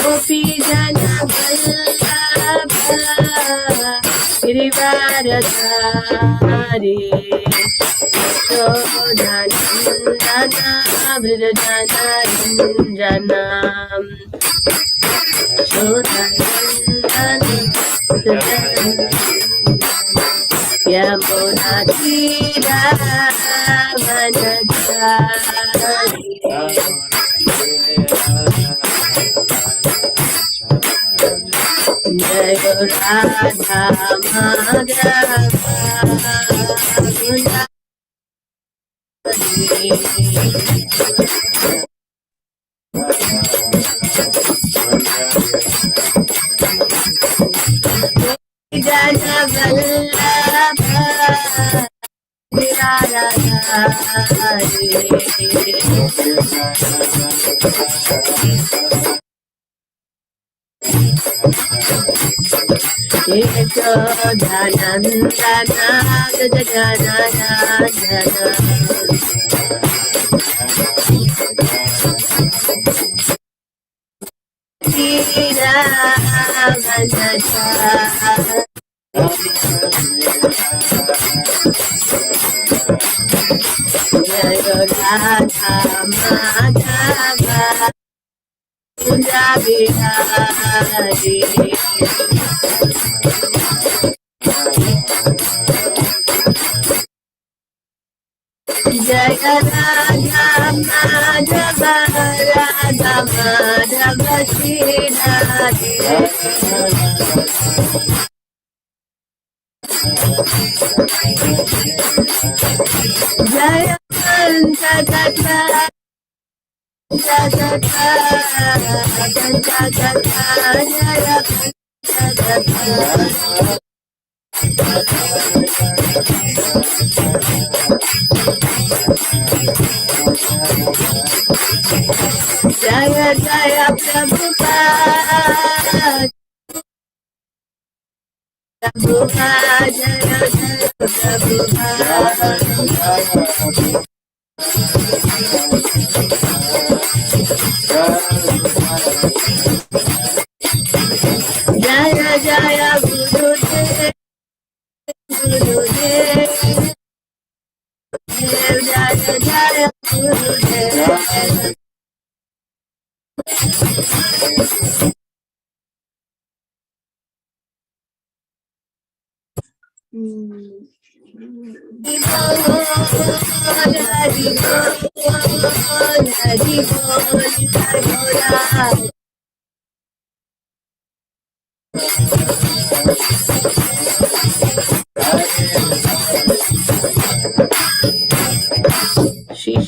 Gopi Jana Vallabha Girivaradhari Yashodanandana Virajananjana Yashodanandana Yamuna Tira Manachari Jai Radha Madhava Jana Vallabha Jaya Radha Madhava Radha Madhava Sridhari Jaya Santata Santata Santata Jaya Santata Jaya Jaya Prabhupada Prabhupada Jaya Jaya Prabhupada Jaya Jaya Gurudev Gurudev Jaya Jaya Gurudev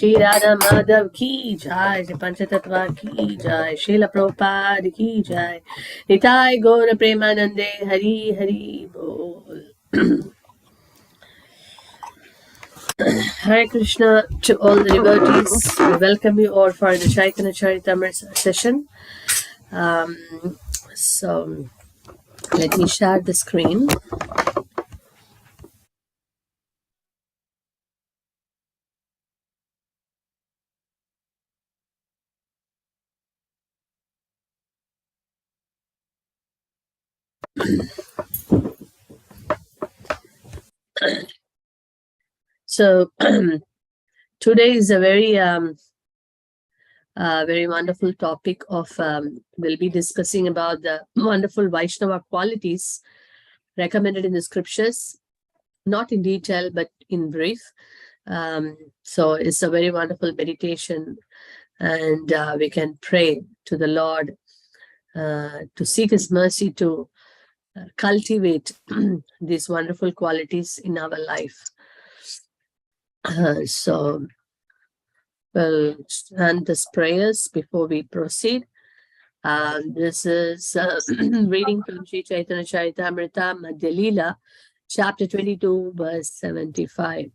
Shri Radha Madhav ki jai, Panchatattva ki jai, Srila Prabhupada ki jai, Nitai Gaura Premanande Hari Hari Bol. Hare Krishna to all the devotees. We welcome you all for the Chaitanya Charitamrita session. So let me share the screen. So today is a very very wonderful topic of we'll be discussing about the wonderful Vaishnava qualities recommended in the scriptures, not in detail but in brief. So it's a very wonderful meditation, and we can pray to the Lord to seek His mercy to cultivate these wonderful qualities in our life. So we'll stand these prayers before we proceed. This is reading from Sri Chaitanya Charitamrita Madhya Leela, chapter 22, verse 75.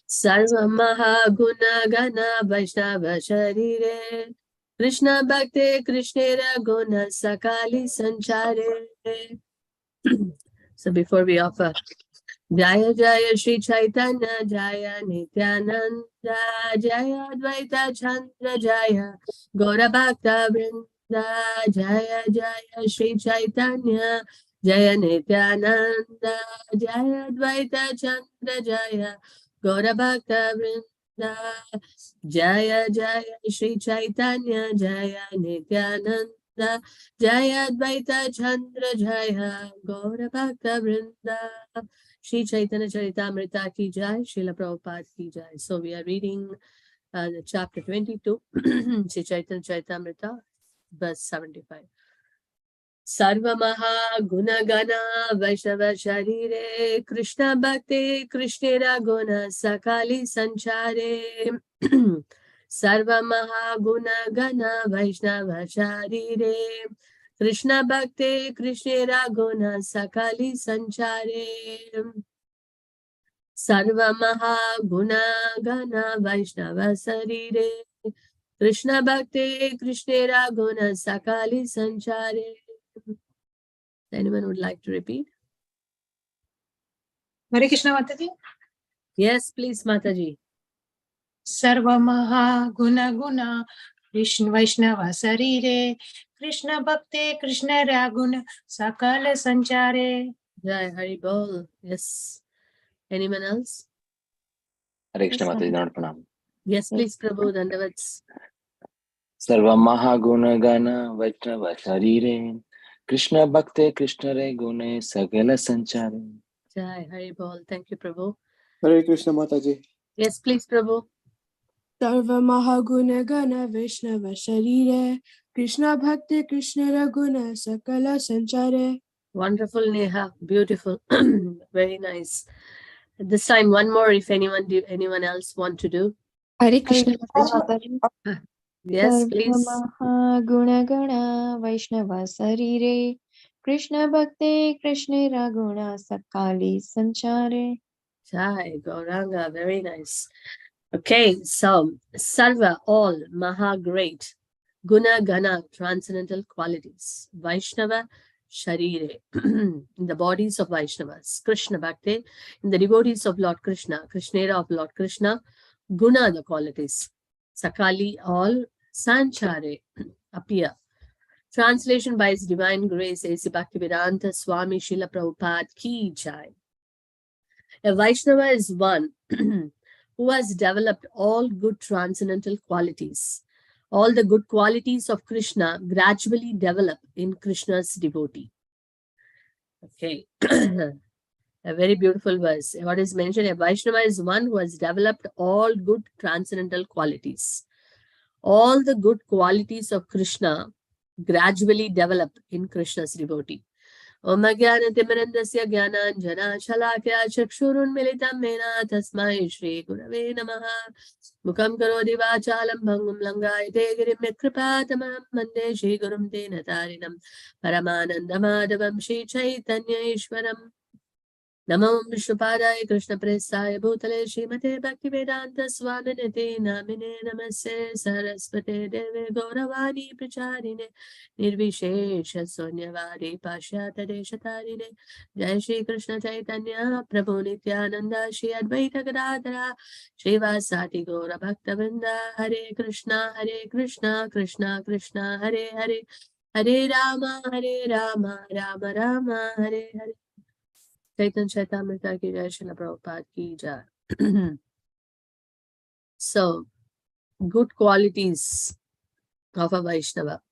Sarva Mahaguna Gana Vaishnava Sharire Krishna Bhakti Krishnera Guna Sakali Sanchare So before we offer Jaya Jaya Shri Chaitanya Jaya Nityananda Jaya Advaita Chandra Jaya Gaura Bhakta Vrinda Jaya Jaya Shri Chaitanya Jaya Nityananda Jaya Advaita Chandra Jaya Gaura Bhakta Vrinda Jaya Jaya Shri Chaitanya Jaya Nityananda Jaya Advaita Chandra Jaya Gaura Bhakta Vrinda Shri Chaitanya Charitamrita ki jai, Srila Prabhupada ki jai. So we are reading the chapter 22, Shri Chaitanya Charitamrita, verse 75. Sarva Maha Guna Gana Vaishnava Sharire Krishna Bhakti Krishnera Guna Sakali Sanchare Sarva Maha Guna Gana Vaishnava Sharire Krishna Bhakti Krishnera Guna Sakali Sanchare Sarva Maha Guna Gana Vaishnava Sarire Krishna Bhakti Krishnera Guna Sakali Sanchare. Anyone would like to repeat? Hare Krishna Mataji. Yes, please, Mataji. Sarva Maha Guna Guna Krishna Vaishnava Sarire Krishna Bhakti Krishna Raguna Sakala Sanchare. Jai Hari Bol. Yes. Anyone else? Hare Krishna Mataji, Dhanavad Pranam. Yes, please, Prabhu. Dandavats. Sarva Mahaguna Gana Vaishnava Sharire Krishna Bhakte Krishna Re Gune Sagala Sanchare. Jai Hari Bol. Thank you, Prabhu. Hare Krishna Mataji. Yes, please, Prabhu. Sarva Mahaguna Gana Vaishnava Sharire Krishna Bhakti Krishna Raguna Sakala Sanchare. Wonderful, Neha. Beautiful. Very nice. This time, one more if anyone else want to do. Hare Krishna Mataji. Yes, please. Guna Gana Vaishnava Sarire Krishna Bhakti Krishna Raguna Sakali Sanchare. Jai Gauranga. Very nice. Okay, so Sarva, all, Maha, great, Guna, Gana, transcendental qualities, Vaishnava, Sharire, in the bodies of Vaishnavas, Krishna Bhakti, in the devotees of Lord Krishna, Krishnera of Lord Krishna, Guna, the qualities, Sakali, all, Sanchare, appear. Translation by His Divine Grace, A.C. Bhaktivedanta Swami Srila Prabhupada Ki Jai. A Vaishnava is one who has developed all good transcendental qualities. All the good qualities of Krishna gradually develop in Krishna's devotee. Okay. A very beautiful verse. What is mentioned? A Vaishnava is one who has developed all good transcendental qualities. All the good qualities of Krishna gradually develop in Krishna's devotee. Om Jnana-timirandasya Jnananjana Shalakya Chakshurunmilitam Mena Tasmai Shri Gurave Namaha Mukam Karodi Vachalam Bhangum Langayate Girim Kripatamam Mande Shri Gurum Denatarinam Paramanandamadavam Shri Chaitanya Ishwaram Namo Vishnupadaya Krishna Presaya Bhutale Srimate Bhaktivedanta Swaminate Namine Namaste Saraswate Deve Gauravani Pracharine Nirvishesha Sonyavadi Pashyata Deshatarine Jai Shri Krishna Chaitanya Prabhu Nityananda Shri Advaita Gadadhara Shri Vasati Gaura Bhaktavinda Hare Krishna Krishna Krishna Hare Hare Hare Rama Rama Rama Hare Hare. Chaitanya Charitamrita ki jai, Srila Prabhupada ki jai. So, good qualities of a Vaishnava.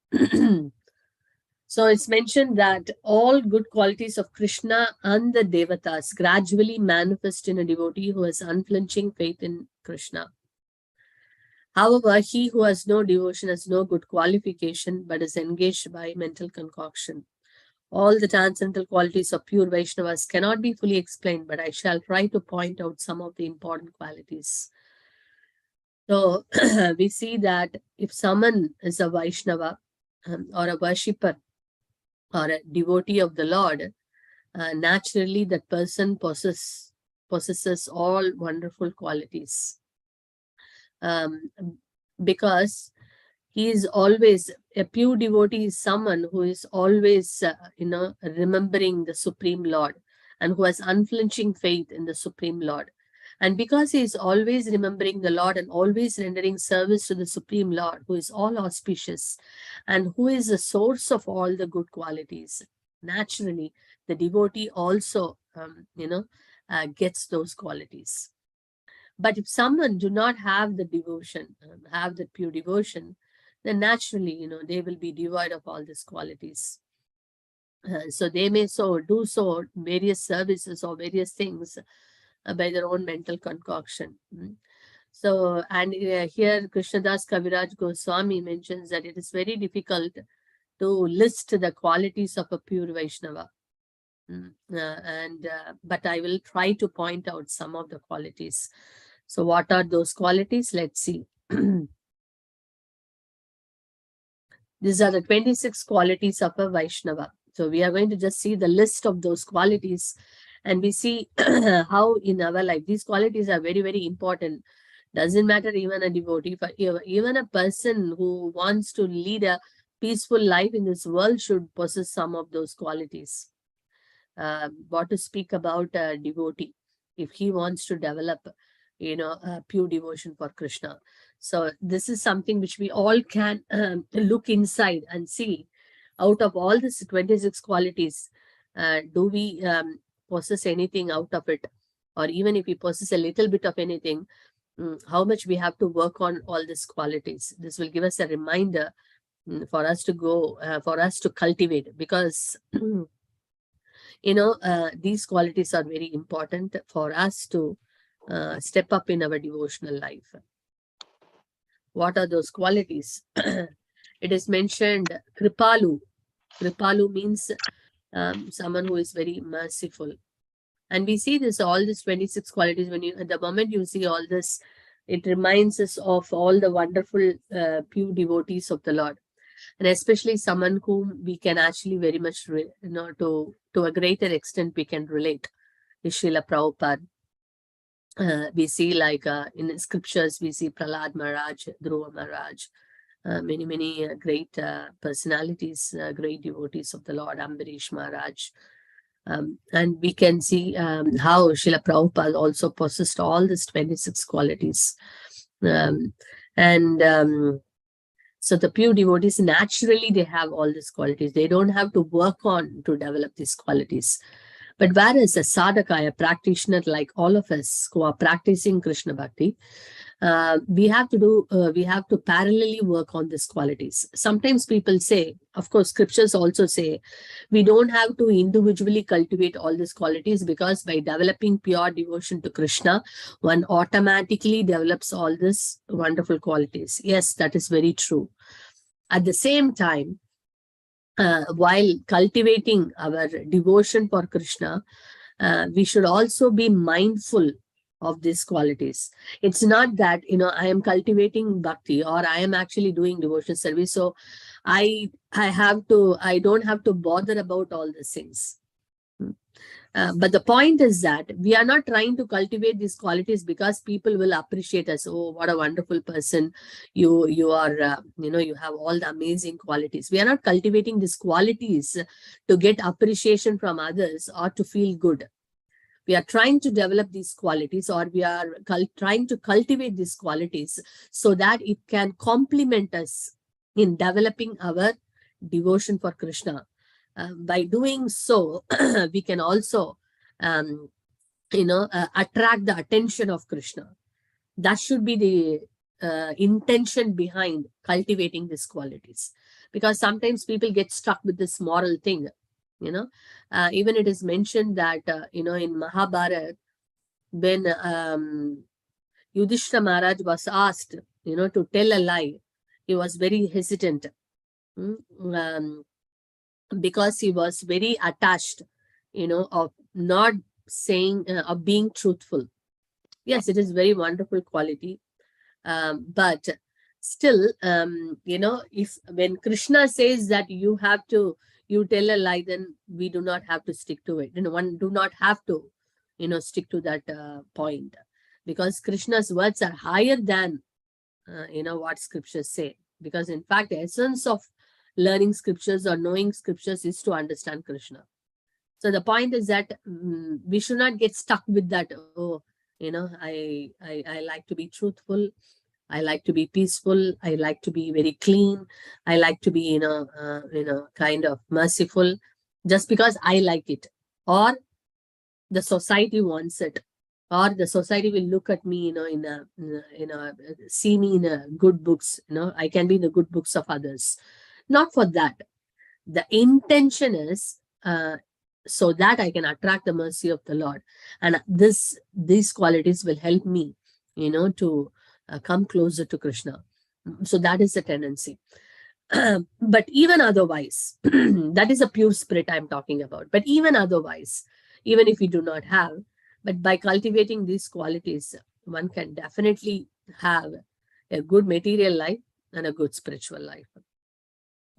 So, it's mentioned that all good qualities of Krishna and the Devatas gradually manifest in a devotee who has unflinching faith in Krishna. However, he who has no devotion has no good qualification but is engaged by mental concoction. All the transcendental qualities of pure Vaishnavas cannot be fully explained, but I shall try to point out some of the important qualities. So, we see that if someone is a Vaishnava or a worshipper or a devotee of the Lord, naturally that person possesses all wonderful qualities. Because He is always, a pure devotee is someone who is always, remembering the Supreme Lord and who has unflinching faith in the Supreme Lord. And because he is always remembering the Lord and always rendering service to the Supreme Lord, who is all auspicious and who is the source of all the good qualities, naturally, the devotee also, gets those qualities. But if someone do not have the devotion, have the pure devotion, then naturally, they will be devoid of all these qualities. So they may do various services or various things by their own mental concoction. So, and here Krishnadas Kaviraj Goswami mentions that it is very difficult to list the qualities of a pure Vaishnava. But I will try to point out some of the qualities. So what are those qualities? Let's see. These are the 26 qualities of a Vaishnava. So we are going to just see the list of those qualities, and we see how in our life these qualities are very, very important. Doesn't matter even a devotee, but even a person who wants to lead a peaceful life in this world should possess some of those qualities. What to speak about a devotee if he wants to develop, pure devotion for Krishna. So this is something which we all can look inside and see. Out of all these 26 qualities, do we possess anything out of it? Or even if we possess a little bit of anything, how much we have to work on all these qualities? This will give us a reminder for us to go, for us to cultivate, because these qualities are very important for us to step up in our devotional life. What are those qualities? It is mentioned Kripalu. Kripalu means someone who is very merciful. And we see this, all these 26 qualities, when at the moment you see all this, it reminds us of all the wonderful pure devotees of the Lord. And especially someone whom we can actually very much, to a greater extent, we can relate. Is Srila Prabhupada. We see like in scriptures, we see Prahlad Maharaj, Dhruva Maharaj, many great personalities, great devotees of the Lord, Ambarish Maharaj. And we can see how Srila Prabhupada also possessed all these 26 qualities. So the pure devotees, naturally, they have all these qualities. They don't have to work on to develop these qualities. But whereas a sadhaka, a practitioner like all of us who are practicing Krishna Bhakti, we have to parallelly work on these qualities. Sometimes people say, of course, scriptures also say, we don't have to individually cultivate all these qualities, because by developing pure devotion to Krishna, one automatically develops all these wonderful qualities. Yes, that is very true. At the same time, while cultivating our devotion for Krishna, we should also be mindful of these qualities. It's not that, I am cultivating bhakti or I am actually doing devotion service, so I don't have to bother about all these things. But the point is that we are not trying to cultivate these qualities because people will appreciate us. Oh, what a wonderful person you are, you have all the amazing qualities. We are not cultivating these qualities to get appreciation from others or to feel good. We are trying to develop these qualities, or we are trying to cultivate these qualities so that it can complement us in developing our devotion for Krishna. By doing so, we can also, attract the attention of Krishna. That should be the intention behind cultivating these qualities. Because sometimes people get stuck with this moral thing, even it is mentioned that, in Mahabharata, when Yudhishthira Maharaj was asked, to tell a lie, he was very hesitant. Because he was very attached, of not saying, of being truthful. Yes, it is very wonderful quality. But still, if when Krishna says that you tell a lie, then we do not have to stick to it. One do not have to, stick to that point, because Krishna's words are higher than, what scriptures say. because in fact, the essence of learning scriptures or knowing scriptures is to understand Krishna. So the point is that we should not get stuck with that. Oh, I like to be truthful. I like to be peaceful. I like to be very clean. I like to be, kind of merciful, just because I like it, or the society wants it, or the society will look at me, see me in a good books. I can be in the good books of others. Not for that. The intention is so that I can attract the mercy of the Lord, and these qualities will help me, to come closer to Krishna. So that is the tendency. But even otherwise, that is a pure spirit I'm talking about. But even otherwise, even if we do not have, but by cultivating these qualities, one can definitely have a good material life and a good spiritual life,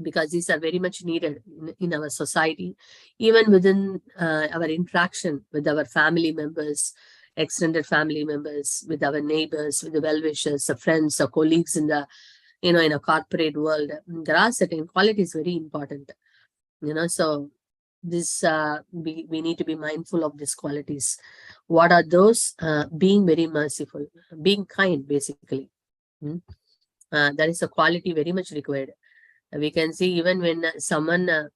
because these are very much needed in our society, even within our interaction with our family members, extended family members, with our neighbors, with the well-wishers, the friends, or colleagues in the, in a corporate world. There are certain qualities very important, so this, we need to be mindful of these qualities. What are those? Being very merciful, being kind, basically. That is a quality very much required. We can see even when someone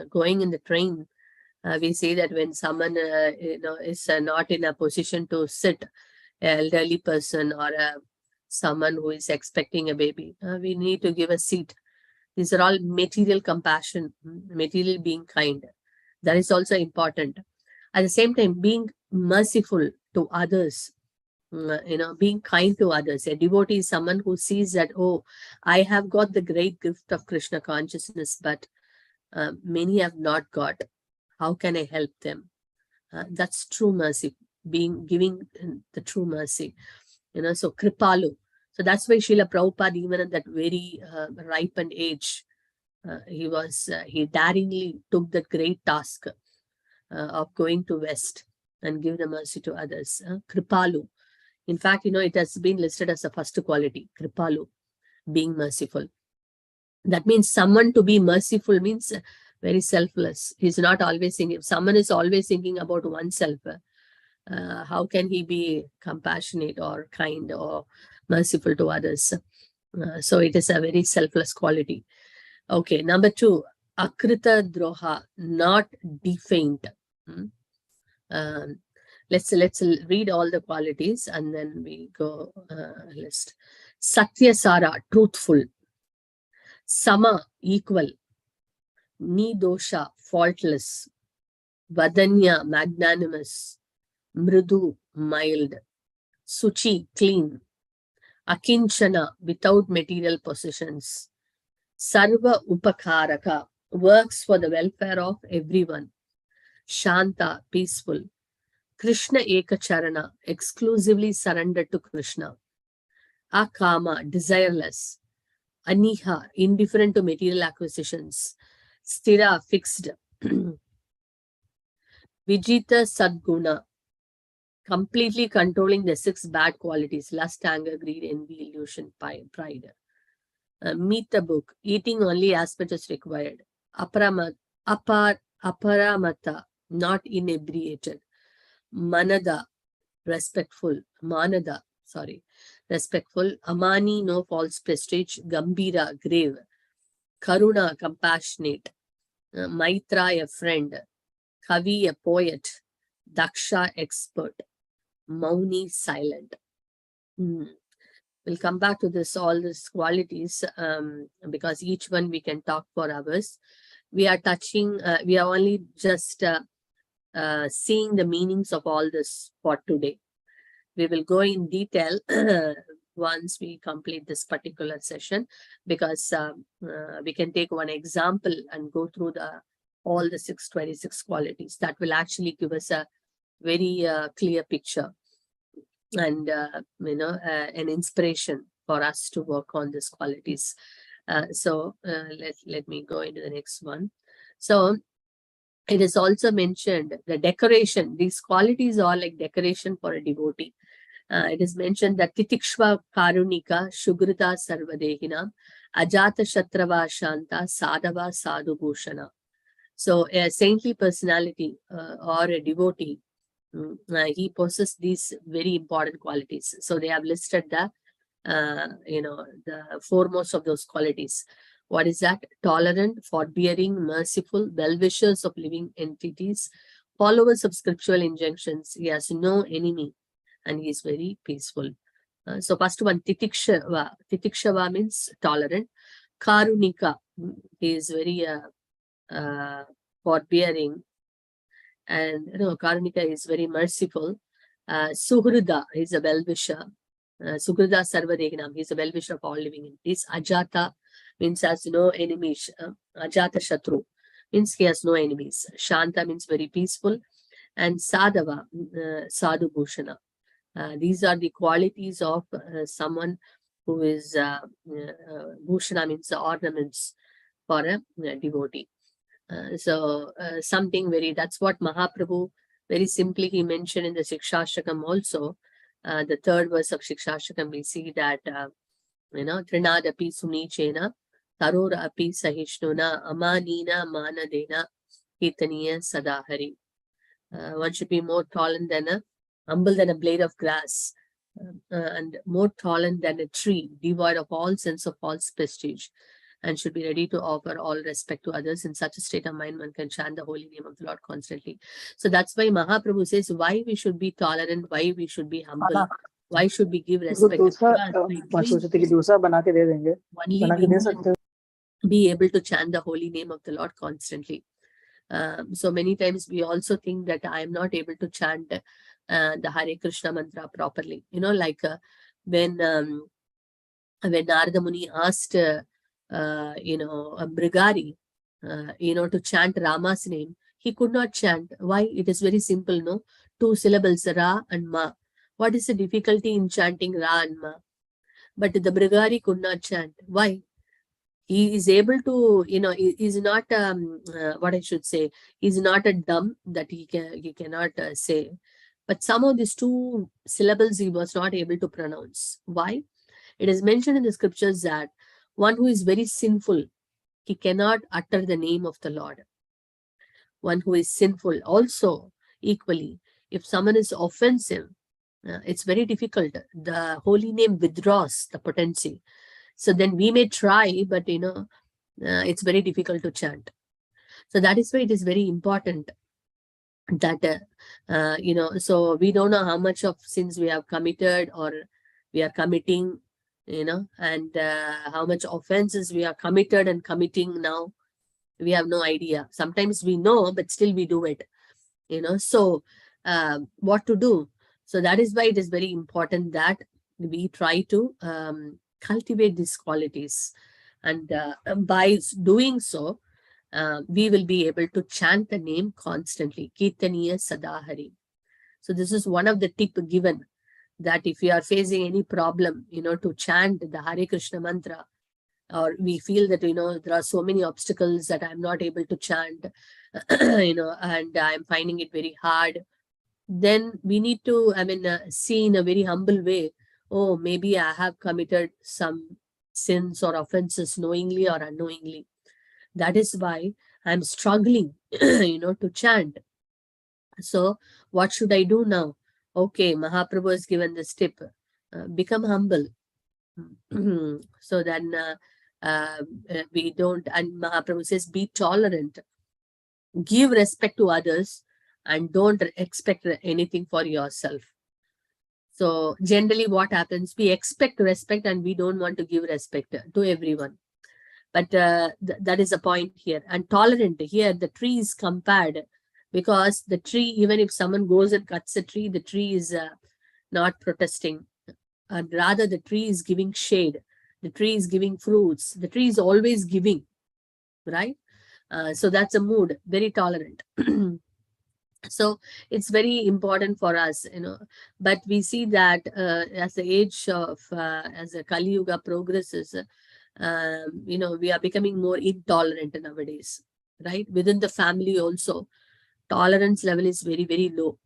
going in the train, we see that when someone is not in a position to sit, an elderly person or someone who is expecting a baby, we need to give a seat. These are all material compassion, material being kind. That is also important. At the same time, being merciful to others, being kind to others. A devotee is someone who sees that, oh, I have got the great gift of Krishna consciousness, but many have not got. How can I help them? That's true mercy, giving the true mercy. So Kripalu. So that's why Srila Prabhupada, even at that very ripened age, he daringly took that great task of going to West and give the mercy to others. Kripalu. In fact, it has been listed as a first quality, Kripalu, being merciful. That means someone to be merciful means very selfless. He's not always thinking. If someone is always thinking about oneself, how can he be compassionate or kind or merciful to others? So it is a very selfless quality. Okay, number 2, Akrita Droha, not defaint. Let's read all the qualities and then we go list. Satyasara, truthful. Sama, equal. Nidosha, faultless. Vadanya, magnanimous. Mridu, mild. Suchi, clean. Akinchana, without material possessions. Sarva Upakaraka, works for the welfare of everyone. Shanta, peaceful. Krishna Ekacharana, exclusively surrendered to Krishna. Akama, desireless. Aniha, indifferent to material acquisitions. Stira, fixed. Vijita Sadguna, completely controlling the 6 bad qualities: lust, anger, greed, envy, illusion, pride. Meet the book, eating only as much as required. Aparamata, not inebriated. Manada, respectful. Manada, respectful. Amani, no false prestige. Gambira, grave. Karuna, compassionate. Maitra, a friend. Kavi, a poet. Daksha, expert. Mauni, silent. We'll come back to all these qualities because each one we can talk for hours. We are touching, we are only just seeing the meanings of all this for today. We will go in detail once we complete this particular session, because we can take one example and go through all the 626 qualities. That will actually give us a very clear picture and an inspiration for us to work on these qualities. So let me go into the next one. So it is also mentioned the decoration. These qualities are like decoration for a devotee. It is mentioned that Titikshva Karunika Shugrita Sarvadehina Ajata Shatrava Shanta Sadhava Sadhu Bhushana. So a saintly personality or a devotee, he possesses these very important qualities. So they have listed the the foremost of those qualities. What is that? Tolerant, forbearing, merciful, well-wishers of living entities, followers of scriptural injunctions. He has no enemy and he is very peaceful. So first one, Titikshava. Titikshava means tolerant. Karunika, he is very forbearing, and Karunika is very merciful. Suhrida is a well-wisher. Suhrida Sarvadegnam, he is a well-wisher of all living entities. Ajata means has no enemies. Ajata Shatru means he has no enemies. Shanta means very peaceful. And Sadhava, Sadhu Bhushana. These are the qualities of someone who is Bhushana means the ornaments for a devotee. Something that's what Mahaprabhu very simply he mentioned in the Shikshashtakam also. The third verse of Shikshashtakam, we see that Trinadapi Sunichena Tarora api Sahishnuna Amanina Manadena Kirtaniya Sadahari. One should be more tolerant than humble than a blade of grass, and more tolerant than a tree, devoid of all sense of false prestige, and should be ready to offer all respect to others. In such a state of mind, one can chant the holy name of the Lord constantly. So that's why Mahaprabhu says why we should be tolerant, why we should be humble, why should we give respect. Be able to chant the holy name of the Lord constantly. So many times we also think that I am not able to chant the Hare Krishna mantra properly. When Narada Muni asked Brigari to chant Rama's name, he could not chant. Why? It is very simple, no? 2 syllables, Ra and Ma. What is the difficulty in chanting Ra and Ma? But the Brigari could not chant. Why? He is able to, is not what I should say. He's not a dumb that he cannot say. But some of these 2 syllables he was not able to pronounce. Why? It is mentioned in the scriptures that one who is very sinful, he cannot utter the name of the Lord. One who is sinful also equally, if someone is offensive, it's very difficult. The holy name withdraws the potency. So then we may try, but it's very difficult to chant. So that is why it is very important that so we don't know how much of sins we have committed or we are committing, and how much offenses we are committed and committing now. We have no idea. Sometimes we know, but still we do it. So what to do? So that is why it is very important that we try to cultivate these qualities, and by doing so, we will be able to chant the name constantly. Kirtaniya Sadahari. So this is one of the tip given, that if you are facing any problem, to chant the Hare Krishna mantra, or we feel that, there are so many obstacles that I'm not able to chant, and I'm finding it very hard, then we need to, see in a very humble way, oh, maybe I have committed some sins or offenses knowingly or unknowingly. That is why I'm struggling, to chant. So what should I do now? Okay, Mahaprabhu has given this tip. Become humble. So then we don't, and Mahaprabhu says, be tolerant. Give respect to others and don't expect anything for yourself. So generally what happens, we expect respect and we don't want to give respect to everyone. But that is the point here. And tolerant, here the tree is compared, because the tree, even if someone goes and cuts a tree, the tree is not protesting. And rather the tree is giving shade. The tree is giving fruits. The tree is always giving, right? So that's a mood, very tolerant. So it's very important for us, but we see that as the age of, as the Kali Yuga progresses, we are becoming more intolerant nowadays, right? Within the family also, tolerance level is very, very low.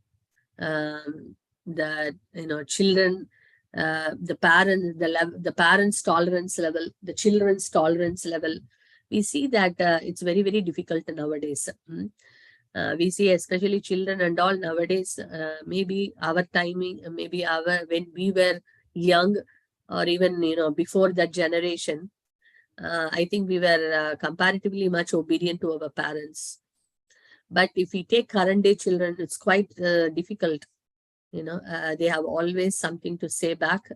The children, the parents' tolerance level, the children's tolerance level, we see that it's very, very difficult nowadays. We see especially children and all nowadays, maybe our timing, maybe when we were young, or even, before that generation, I think we were comparatively much obedient to our parents. But if we take current day children, it's quite difficult. They have always something to say back.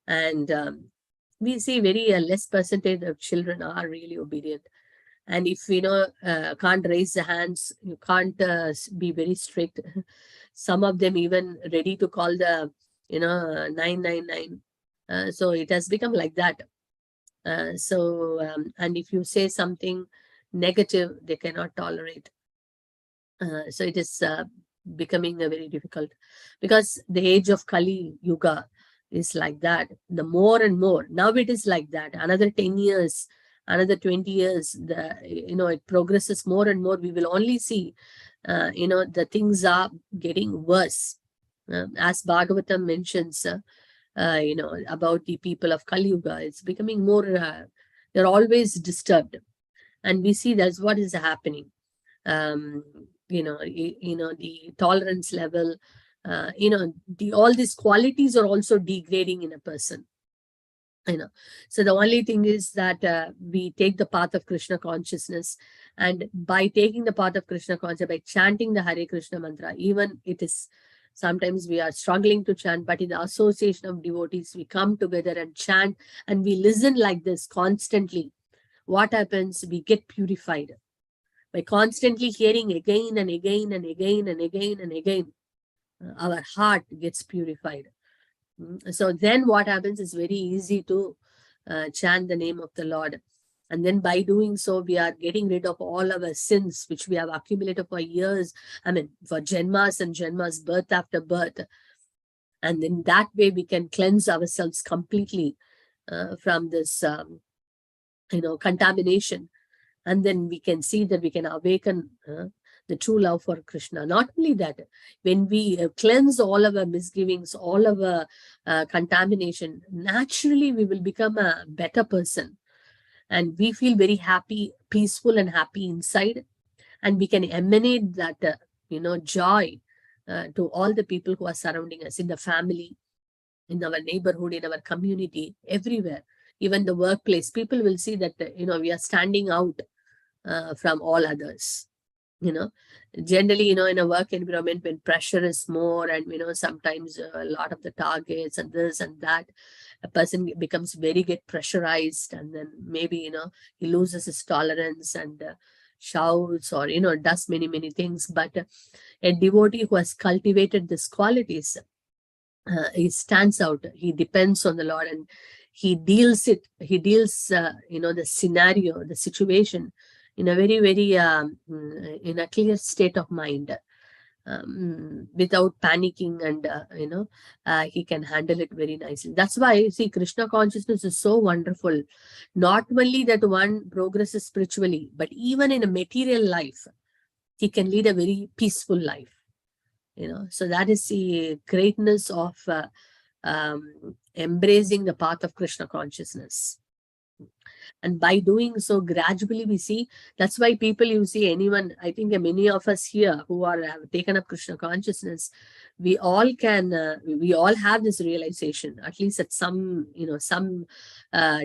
And we see very less percentage of children are really obedient. And if, can't raise the hands, you can't be very strict. Some of them even ready to call the, 999. So it has become like that. And if you say something negative, they cannot tolerate. So it is becoming very difficult, because the age of Kali Yuga is like that. The more and more, now it is like that. Another 10 years, another 20 years, it progresses more and more. We will only see, the things are getting worse. As Bhagavatam mentions, about the people of Kali Yuga, it's becoming more, they're always disturbed. And we see that's what is happening. The tolerance level, all these qualities are also degrading in a person. So the only thing is that we take the path of Krishna consciousness, and by taking the path of Krishna consciousness, by chanting the Hare Krishna mantra, even it is sometimes we are struggling to chant, but in the association of devotees, we come together and chant, and we listen like this constantly. What happens? We get purified. By constantly hearing again and again and again and again and again, our heart gets purified. So then what happens is very easy to chant the name of the Lord. And then by doing so, we are getting rid of all our sins, which we have accumulated for years. For janmas and janmas, birth after birth. And in that way, we can cleanse ourselves completely from this, contamination. And then we can see that we can awaken the true love for Krishna. Not only that, when we cleanse all our misgivings, all our contamination, naturally we will become a better person. And we feel very happy, peaceful and happy inside. And we can emanate that, joy to all the people who are surrounding us, in the family, in our neighborhood, in our community, everywhere. Even the workplace, people will see that, we are standing out from all others. Generally, in a work environment, when pressure is more, and, sometimes a lot of the targets and this and that, a person becomes get pressurized, and then maybe, he loses his tolerance and shouts, or, does many, many things. But a devotee who has cultivated these qualities, he stands out, he depends on the Lord, and he deals the scenario, the situation, in a very, very, in a clear state of mind, without panicking, and, he can handle it very nicely. That's why, see, Krishna consciousness is so wonderful. Not only that one progresses spiritually, but even in a material life, he can lead a very peaceful life. So that is the greatness of embracing the path of Krishna consciousness. And by doing so, gradually we see, that's why people, you see anyone, I think many of us here who have taken up Krishna consciousness, we all have this realization, at least at some, some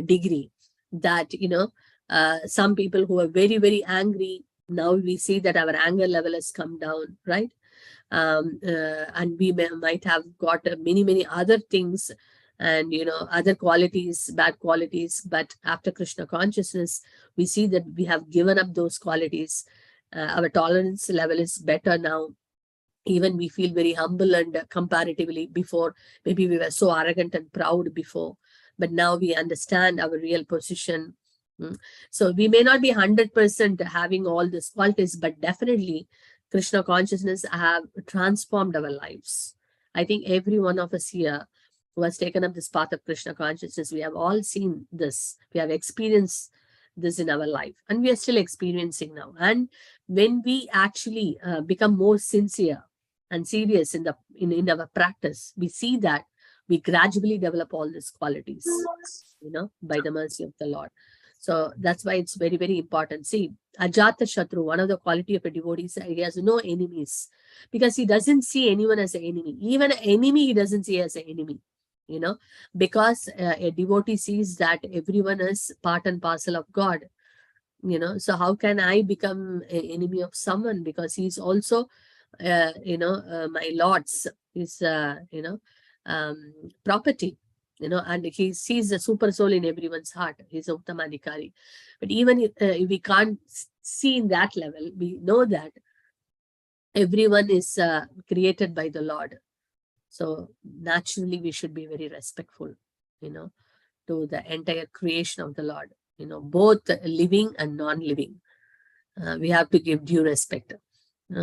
degree, that, some people who are very, very angry, now we see that our anger level has come down, right? And we might have got many, many other things, and other qualities, bad qualities, but after Krishna consciousness, we see that we have given up those qualities. Our tolerance level is better now. Even we feel very humble, and comparatively before, maybe we were so arrogant and proud before, but now we understand our real position. So we may not be 100% having all these qualities, but definitely Krishna consciousness have transformed our lives. I think every one of us here who has taken up this path of Krishna consciousness, we have all seen this. We have experienced this in our life, and we are still experiencing now. And when we actually become more sincere and serious in our practice, we see that we gradually develop all these qualities, by the mercy of the Lord. So that's why it's very, very important. See, Ajata Shatru, one of the quality of a devotee is he has no enemies, because he doesn't see anyone as an enemy. Even an enemy he doesn't see as an enemy, because a devotee sees that everyone is part and parcel of God. So how can I become an enemy of someone? Because he's also, my Lord's, his, property. And he sees the super soul in everyone's heart. He's Uttamadhikari. But even if we can't see in that level, we know that everyone is created by the Lord. So naturally, we should be very respectful, to the entire creation of the Lord, both living and non-living. We have to give due respect.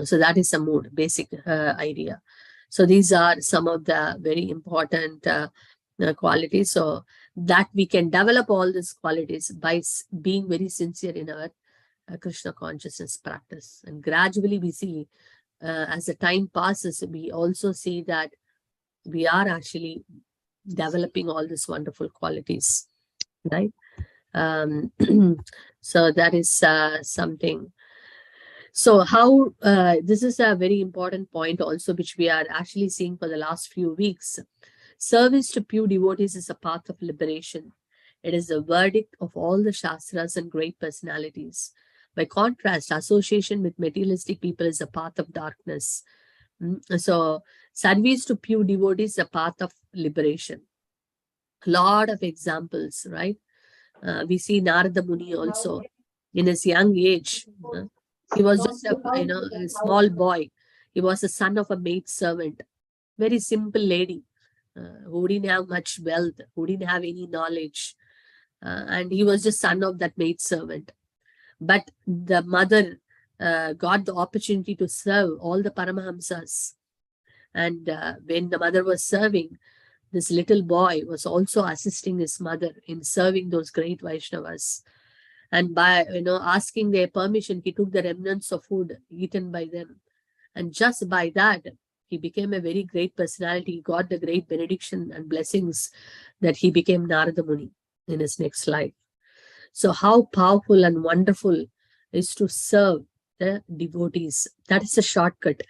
So that is the mood, basic idea. So these are some of the very important qualities, so that we can develop all these qualities by being very sincere in our Krishna consciousness practice. And gradually we see, as the time passes, we also see that we are actually developing all these wonderful qualities, right? So that is something. So how, this is a very important point also, which we are actually seeing for the last few weeks. Service to pure devotees is a path of liberation. It is the verdict of all the Shastras and great personalities. By contrast, association with materialistic people is a path of darkness. So service to pure devotees is a path of liberation. A lot of examples, right? We see Narada Muni also in his young age. He was just a small boy. He was the son of a maid servant, very simple lady, who didn't have much wealth, who didn't have any knowledge. And he was just son of that maid servant. But the mother got the opportunity to serve all the Paramahamsas. And when the mother was serving, this little boy was also assisting his mother in serving those great Vaishnavas. And by asking their permission, he took the remnants of food eaten by them. And just by that, he became a very great personality. He got the great benediction and blessings that he became Narada Muni in his next life. So how powerful and wonderful is to serve the devotees. That is a shortcut.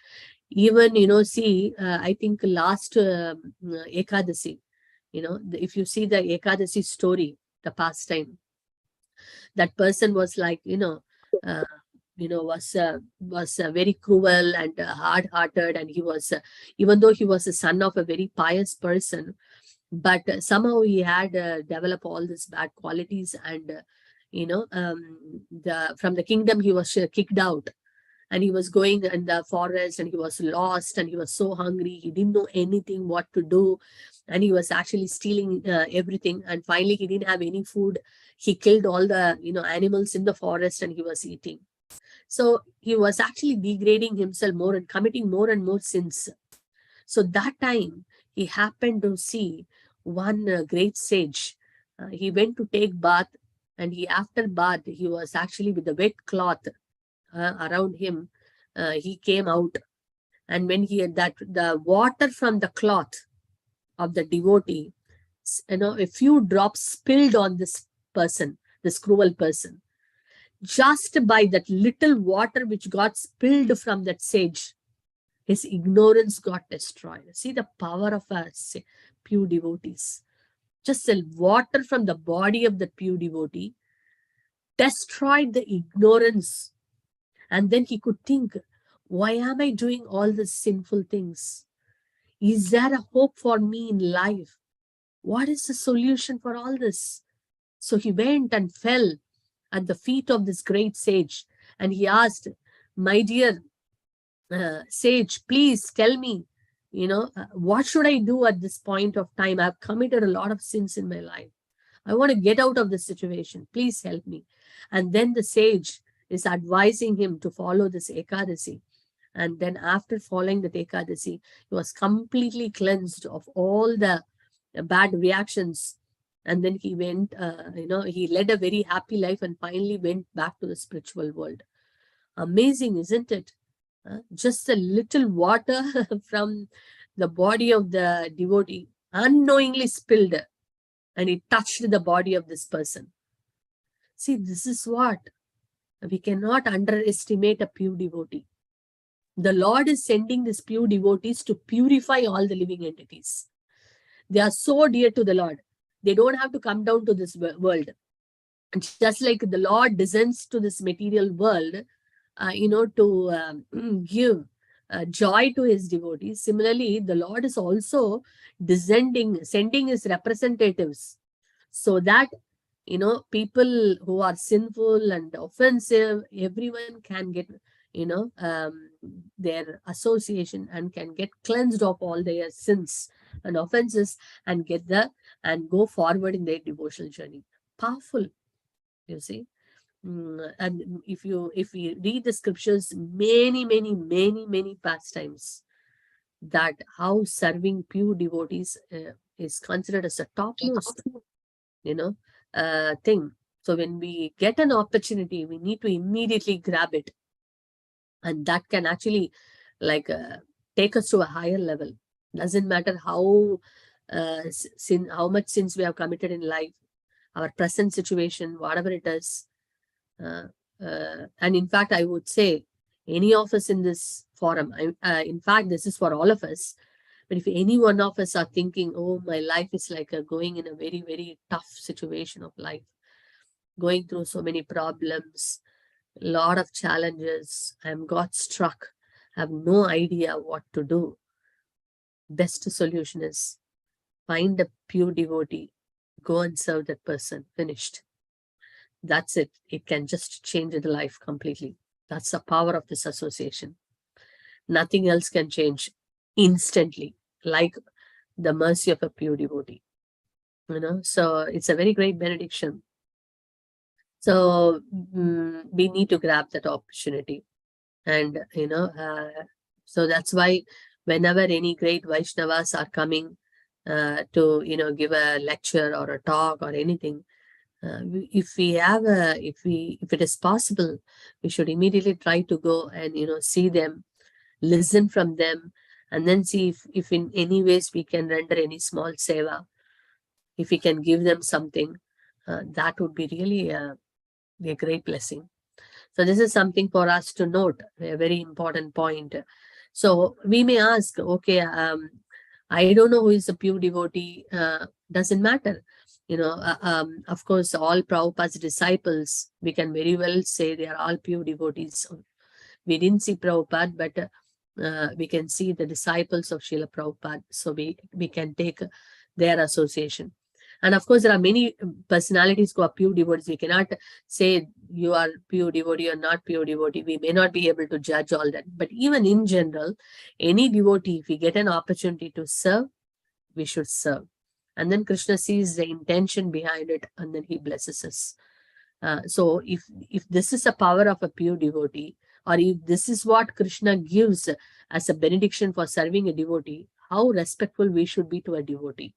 Even, see, I think last Ekadasi, if you see the Ekadasi story, the pastime, that person was like, was very cruel and hard-hearted, and he was, even though he was a son of a very pious person, but somehow he had developed all these bad qualities, and from the kingdom he was kicked out, and he was going in the forest, and he was lost, and he was so hungry, he didn't know anything what to do, and he was actually stealing everything, and finally he didn't have any food. He killed all the animals in the forest, and he was eating. So he was actually degrading himself more and committing more and more sins. So that time he happened to see one great sage. He went to take bath, and after bath, he was actually with the wet cloth around him. He came out, and when he had the water from the cloth of the devotee, a few drops spilled on this person, this cruel person. Just by that little water which got spilled from that sage, his ignorance got destroyed. See the power of us pure devotees. Just the water from the body of the pure devotee destroyed the ignorance. And then he could think, why am I doing all these sinful things? Is there a hope for me in life? What is the solution for all this? So he went and fell at the feet of this great sage, and he asked, my dear sage, please tell me, what should I do at this point of time? I've committed a lot of sins in my life. I want to get out of this situation. Please help me. And then the sage is advising him to follow this Ekadasi. And then after following the Ekadasi, he was completely cleansed of all the bad reactions. And then he went, he led a very happy life and finally went back to the spiritual world. Amazing, isn't it? Just a little water from the body of the devotee unknowingly spilled and it touched the body of this person. See, this is what we cannot underestimate a pure devotee. The Lord is sending these pure devotees to purify all the living entities. They are so dear to the Lord. They don't have to come down to this world. Just like the Lord descends to this material world, to give joy to his devotees. Similarly, the Lord is also sending his representatives so that, people who are sinful and offensive, everyone can get, their association and can get cleansed of all their sins and offenses and go forward in their devotional journey. Powerful, you see. And if we read the scriptures, many pastimes, that how serving pure devotees is considered as a topmost, thing. So when we get an opportunity, we need to immediately grab it, and that can actually take us to a higher level. Doesn't matter how much sins we have committed in life, our present situation, whatever it is. And in fact, I would say any of us in this forum, in fact, this is for all of us. But if any one of us are thinking, oh, my life is like going in a very, very tough situation of life, going through so many problems, a lot of challenges, I'm got struck, I have no idea what to do. Best solution is find a pure devotee, go and serve that person, finished. That's it. It can just change the life completely. That's the power of this association. Nothing else can change instantly, like the mercy of a pure devotee. So it's a very great benediction. So we need to grab that opportunity. And, so that's why whenever any great Vaishnavas are coming to, give a lecture or a talk or anything, if it is possible, we should immediately try to go and, see them, listen from them, and then see if in any ways we can render any small seva, if we can give them something, that would be really a great blessing. So this is something for us to note, a very important point. So we may ask, okay, I don't know who is a pure devotee, doesn't matter. Of course, all Prabhupada's disciples, we can very well say they are all pure devotees. We didn't see Prabhupada, but we can see the disciples of Srila Prabhupada. So we can take their association. And of course, there are many personalities who are pure devotees. We cannot say you are pure devotee or not pure devotee. We may not be able to judge all that. But even in general, any devotee, if we get an opportunity to serve, we should serve. And then Krishna sees the intention behind it, and then he blesses us. So if this is the power of a pure devotee, or if this is what Krishna gives as a benediction for serving a devotee, how respectful we should be to a devotee.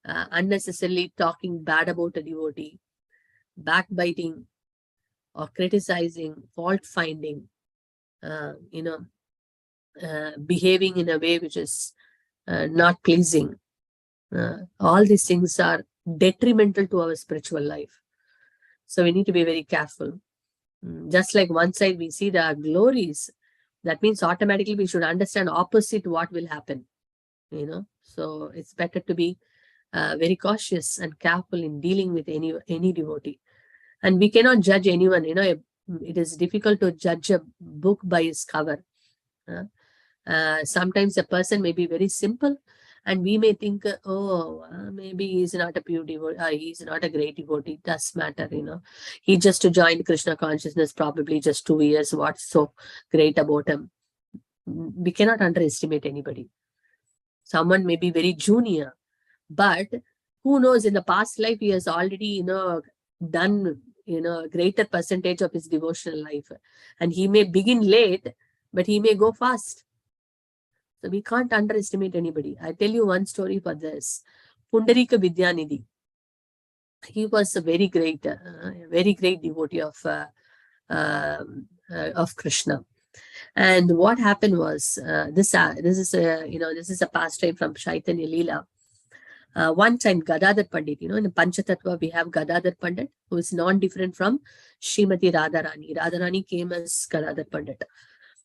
Unnecessarily talking bad about a devotee, backbiting or criticizing, fault finding, behaving in a way which is not pleasing. All these things are detrimental to our spiritual life. So we need to be very careful. Just like one side we see the glories, that means automatically we should understand opposite what will happen. So it's better to be very cautious and careful in dealing with any devotee. And we cannot judge anyone. It is difficult to judge a book by its cover. Sometimes a person may be very simple, and we may think, maybe he's not a pure devotee, he's not a great devotee. It does matter, He just joined Krishna consciousness probably just 2 years. What's so great about him? We cannot underestimate anybody. Someone may be very junior, but who knows, in the past life, he has already, done, a greater percentage of his devotional life. And he may begin late, but he may go fast. So we can't underestimate anybody. I tell you one story for this. Pundarika Vidyanidhi. He was a very great devotee of Krishna. And what happened was, this is a pastime from Chaitanya Leela. One time Gadadhar Pandit, in Panchatattva, we have Gadadhar Pandit, who is non-different from Srimati Radharani. Radharani came as Gadadhar Pandit.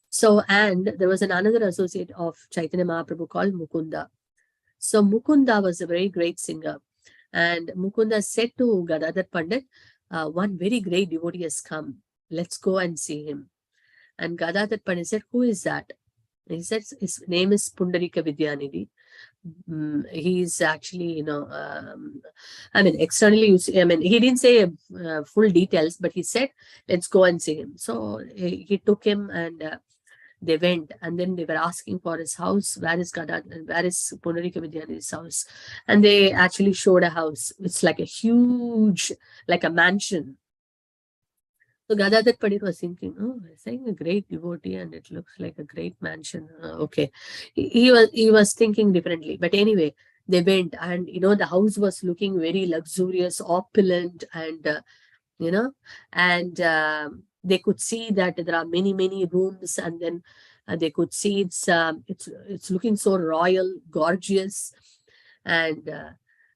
So, and there was another associate of Chaitanya Mahaprabhu called Mukunda. So Mukunda was a very great singer. And Mukunda said to Gadadhar Pandit, one very great devotee has come. Let's go and see him. And Gadadhar Pandit said, who is that? And he said, his name is Pundarika Vidyanidhi. He's actually, externally, he didn't say full details, but he said, let's go and see him. So he took him and they went, and then they were asking for his house. Where is Pundarika Vidyanidhi's house? And they actually showed a house. It's like a huge, like a mansion. So Gadadhar Pandit was thinking, oh, he's saying a great devotee and it looks like a great mansion. Okay. He was thinking differently. But anyway, they went, and the house was looking very luxurious, opulent, and they could see that there are many, many rooms, and then they could see it's looking so royal, gorgeous, and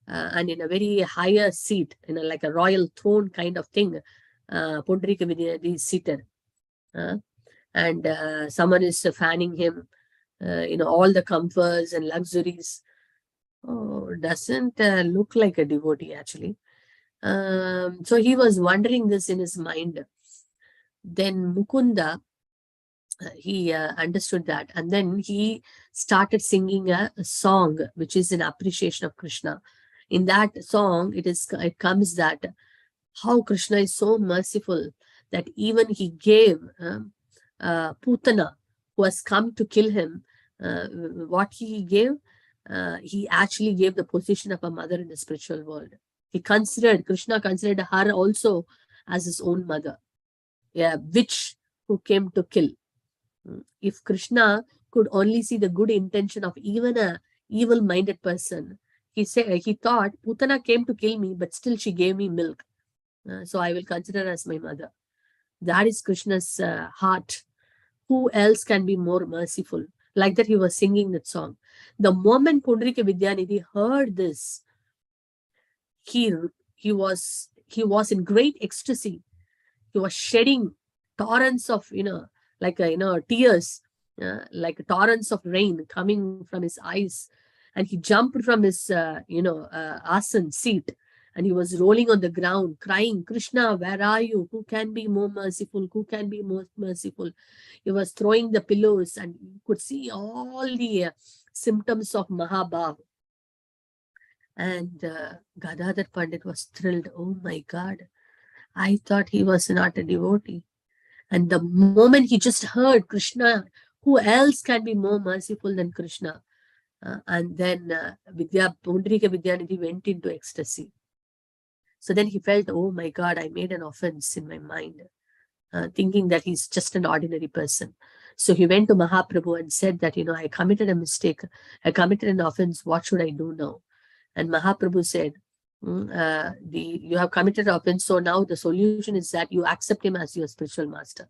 in a very higher seat, like a royal throne kind of thing. Pundarika Vidyanidhi is seated, and someone is fanning him, all the comforts and luxuries. Oh, doesn't look like a devotee actually. So he was wondering this in his mind. Then Mukunda, he understood that, and then he started singing a song which is in appreciation of Krishna. In that song, it comes that how Krishna is so merciful that even he gave Putana, who has come to kill him, what he gave, he actually gave the position of a mother in the spiritual world. Krishna considered her also as his own mother, witch who came to kill. If Krishna could only see the good intention of even a evil-minded person, he thought Putana came to kill me, but still she gave me milk. So I will consider her as my mother. That is Krishna's heart. Who else can be more merciful? Like that, he was singing that song. The moment Pundarika Vidyanidhi heard this, he was in great ecstasy. He was shedding torrents of tears, like torrents of rain coming from his eyes, and he jumped from his asan seat, and he was rolling on the ground, crying, Krishna, where are you? Who can be more merciful? Who can be more merciful? He was throwing the pillows, and you could see all the symptoms of Mahabhav. And Gadadhar Pandit was thrilled. Oh my God, I thought he was not a devotee. And the moment he just heard Krishna, who else can be more merciful than Krishna? And then Pundarika Vidyanidhi went into ecstasy. So then he felt, oh my God, I made an offense in my mind, thinking that he's just an ordinary person. So he went to Mahaprabhu and said that, I committed a mistake. I committed an offense. What should I do now? And Mahaprabhu said, you have committed an offense. So now the solution is that you accept him as your spiritual master.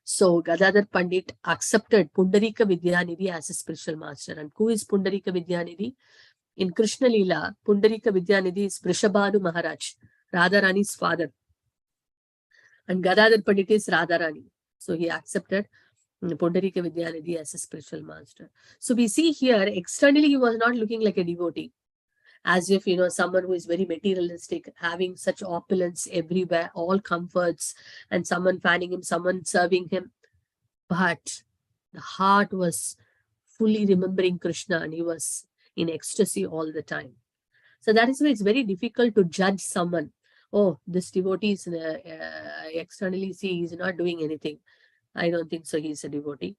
So Gadadhar Pandit accepted Pundarika Vidyanidhi as a spiritual master. And who is Pundarika Vidyanidhi? In Krishna Leela, Pundarika Vidyanidhi is Vrishabhanu Maharaj, Radharani's father. And Gadadhar Pandit is Radharani. So he accepted Pundarika Vidyanidhi as a spiritual master. So we see here, externally he was not looking like a devotee, as if, someone who is very materialistic, having such opulence everywhere, all comforts, and someone fanning him, someone serving him. But the heart was fully remembering Krishna, and he was in ecstasy all the time. So that is why it's very difficult to judge someone. Oh, this devotee is externally see he's not doing anything. I don't think so he's a devotee.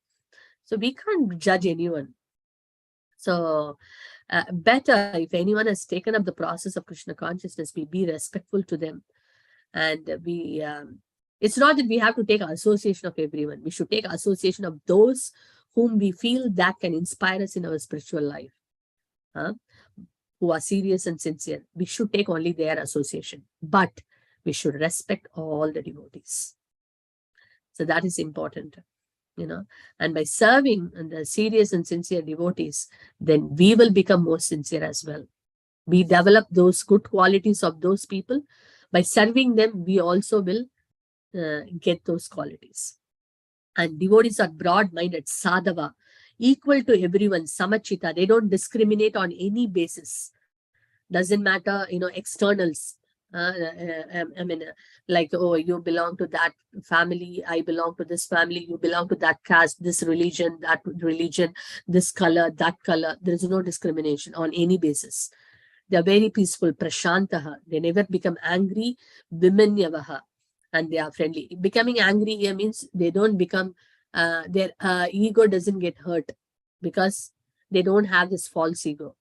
So we can't judge anyone. So better if anyone has taken up the process of Krishna consciousness, we be respectful to them. And it's not that we have to take association of everyone. We should take association of those whom we feel that can inspire us in our spiritual life. Who are serious and sincere. We should take only their association, but we should respect all the devotees. So that is important, and by serving the serious and sincere devotees, then we will become more sincere as well. we develop those good qualities of those people. By serving them, we also will get those qualities. And devotees are broad-minded, sadhava, equal to everyone, samachita. They don't discriminate on any basis. Doesn't matter, externals. Like, oh, you belong to that family, I belong to this family, you belong to that caste, this religion, that religion, this color, that color. There is no discrimination on any basis. They are very peaceful, prashantaha. They never become angry, vimanyavaha, and they are friendly. Becoming angry here means they don't become, their ego doesn't get hurt because they don't have this false ego.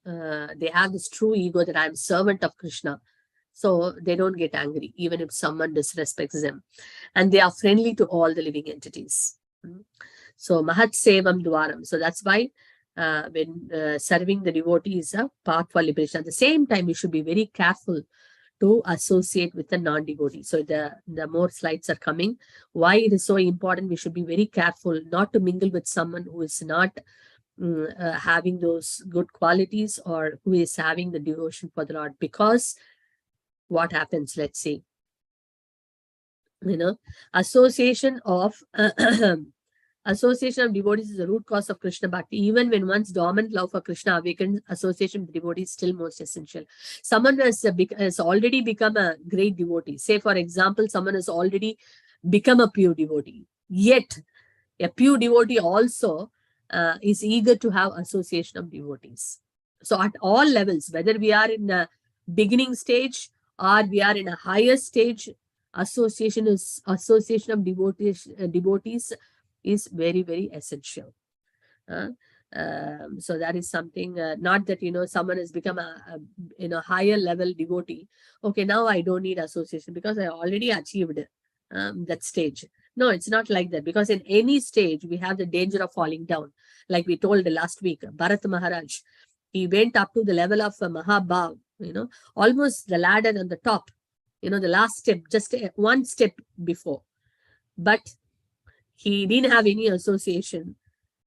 They have this true ego that I am servant of Krishna. So they don't get angry, even if someone disrespects them. And they are friendly to all the living entities. So Mahat Sevam Dwaram. So that's why when serving the devotee is a path for liberation. At the same time, we should be very careful to associate with the non-devotee. So the more slides are coming. Why it is so important, we should be very careful not to mingle with someone who is not having those good qualities or who is having the devotion for the Lord. Because what happens, let's say, association of association of devotees is the root cause of Krishna Bhakti. Even when one's dormant love for Krishna awakens, association with devotees is still most essential. Someone has already become a great devotee. Say, for example, someone has already become a pure devotee. Yet, a pure devotee also is eager to have association of devotees. So at all levels, whether we are in a beginning stage or we are in a higher stage, association of devotees is very, very essential. So that is something, not that, someone has become a higher level devotee. Okay, now I don't need association because I already achieved that stage. No, it's not like that, because in any stage, we have the danger of falling down. Like we told last week, Bharat Maharaj, he went up to the level of Mahabhav, almost the ladder on the top, the last step, just one step before. But he didn't have any association.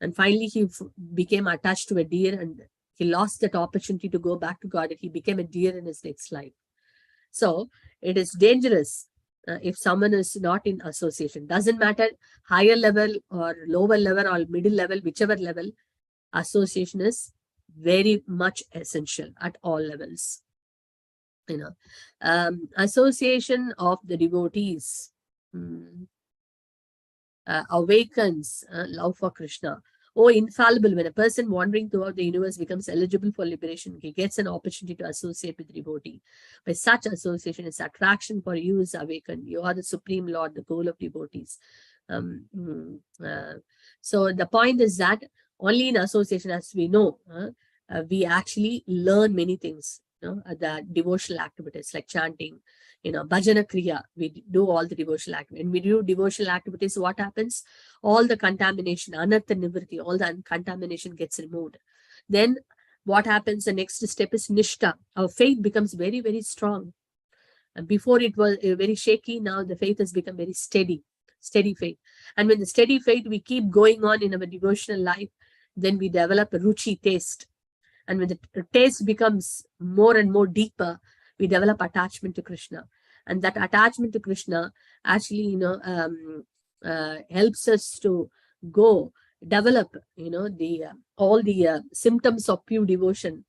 And finally, he became attached to a deer and he lost that opportunity to go back to God. And he became a deer in his next life. So it is dangerous if someone is not in association. Doesn't matter higher level or lower level or middle level, whichever level, association is very much essential at all levels. Association of the devotees awakens love for Krishna. Oh, infallible, when a person wandering throughout the universe becomes eligible for liberation, he gets an opportunity to associate with the devotee. By such association, his attraction for you is awakened. You are the Supreme Lord, the goal of devotees. So the point is that only in association, as we know, we actually learn many things. The devotional activities like chanting, bhajana kriya, we do all the devotional activities. When we do devotional activities, what happens? All the contamination, anartha nivritti, all the contamination gets removed. Then what happens? The next step is nishta. Our faith becomes very, very strong. And before it was very shaky, now the faith has become very steady faith. And when the steady faith, we keep going on in our devotional life, then we develop a ruchi taste. And when the taste becomes more and more deeper, we develop attachment to Krishna. And that attachment to Krishna actually, helps us to develop, all the symptoms of pure devotion.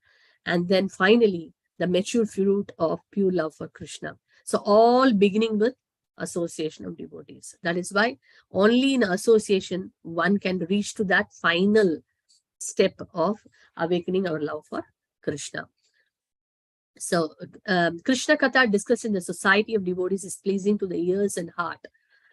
And then finally, the mature fruit of pure love for Krishna. So all beginning with association of devotees. That is why only in association, one can reach to that final step of awakening our love for Krishna. So Krishna Katha discussed in the society of devotees is pleasing to the ears and heart.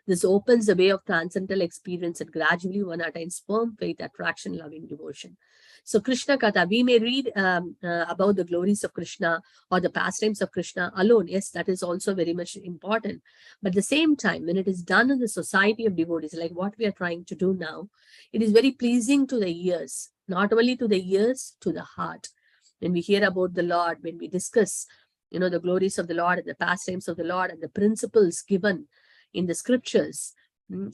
This opens the way of transcendental experience, and gradually one attains firm faith, attraction, loving devotion. So Krishna Katha, we may read about the glories of Krishna or the pastimes of Krishna alone. Yes, that is also very much important. But at the same time, when it is done in the society of devotees, like what we are trying to do now, it is very pleasing to the ears, not only to the ears, to the heart. When we hear about the Lord, when we discuss, the glories of the Lord and the pastimes of the Lord and the principles given in the scriptures,